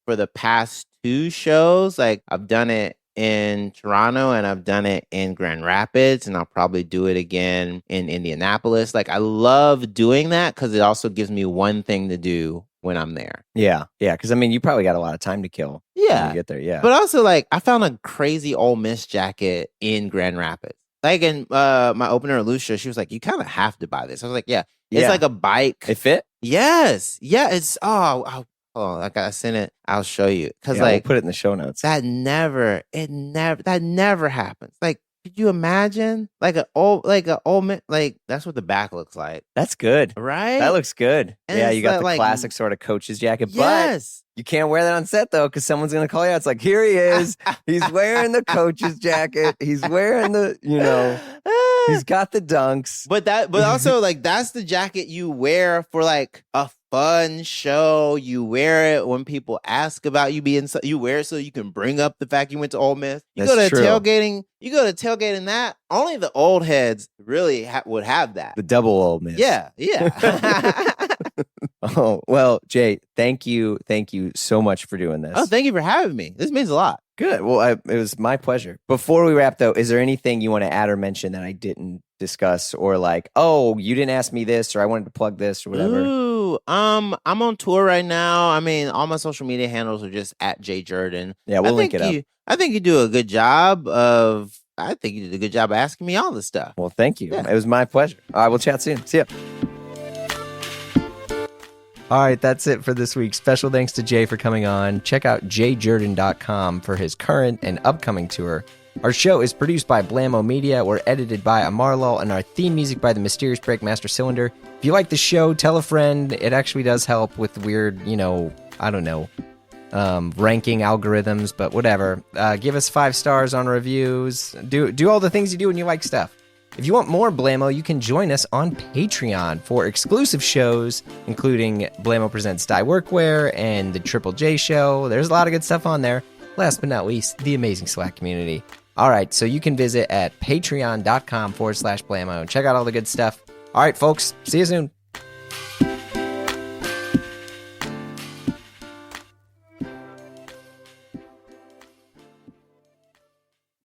S2: for the past 2 shows. Like I've done it in Toronto and I've done it in Grand Rapids, and I'll probably do it again in Indianapolis. Like I love doing that because it also gives me one thing to do when I'm there. Yeah.
S3: Because I mean, you probably got a lot of time to kill.
S2: Yeah.
S3: When you get there. Yeah.
S2: But also, like, I found a crazy Ole Miss jacket in Grand Rapids. Like, in my opener, Lucia, she was like, "You kind of have to buy this." I was like, "Yeah." It's like a bike.
S3: It fit?
S2: Yes. Yeah. It's like I sent it. I'll show you because like
S3: we'll put it in the show notes.
S2: That never happens. Like, could you imagine like an old man? Like that's what the back looks like.
S3: That's good,
S2: right?
S3: That looks good.
S2: And
S3: you got the classic sort of coach's jacket.
S2: Yes.
S3: But you can't wear that on set though, because someone's gonna call you out. It's like, here he is. He's wearing the coach's jacket. He's wearing the, he's got the dunks.
S2: But also like that's the jacket you wear for like a fun show. You wear it when people ask about you being. You wear it so you can bring up the fact you went to Ole Miss. You go to tailgating. You go to tailgating. That only the old heads really would have that.
S3: The double Ole Miss.
S2: Yeah.
S3: Oh well, Jay, thank you so much for doing this.
S2: Oh, thank you for having me. This means a lot.
S3: Good. Well, it was my pleasure. Before we wrap, though, is there anything you want to add or mention that I didn't discuss, or like, oh, you didn't ask me this, or I wanted to plug this, or whatever?
S2: Ooh, I'm on tour right now. I mean, all my social media handles are just at Jurden.
S3: Yeah, we'll link it up.
S2: I think you do a good job of. I think you did a good job of asking me all this stuff.
S3: Well, thank you. Yeah. It was my pleasure. All right, we'll chat soon. See ya. All right, that's it for this week. Special thanks to Jay for coming on. Check out jjurden.com for his current and upcoming tour.
S1: Our show is produced by Blammo Media. We're edited by Amarlal, and our theme music by the mysterious Breakmaster Cylinder. If you like the show, tell a friend. It actually does help with weird, ranking algorithms, but whatever. Give us 5 stars on reviews. Do all the things you do when you like stuff. If you want more Blammo, you can join us on Patreon for exclusive shows, including Blammo Presents Die Workwear and the Triple J Show. There's a lot of good stuff on there. Last but not least, the amazing Slack community. All right, so you can visit at patreon.com/Blammo and check out all the good stuff. All right, folks, see you soon.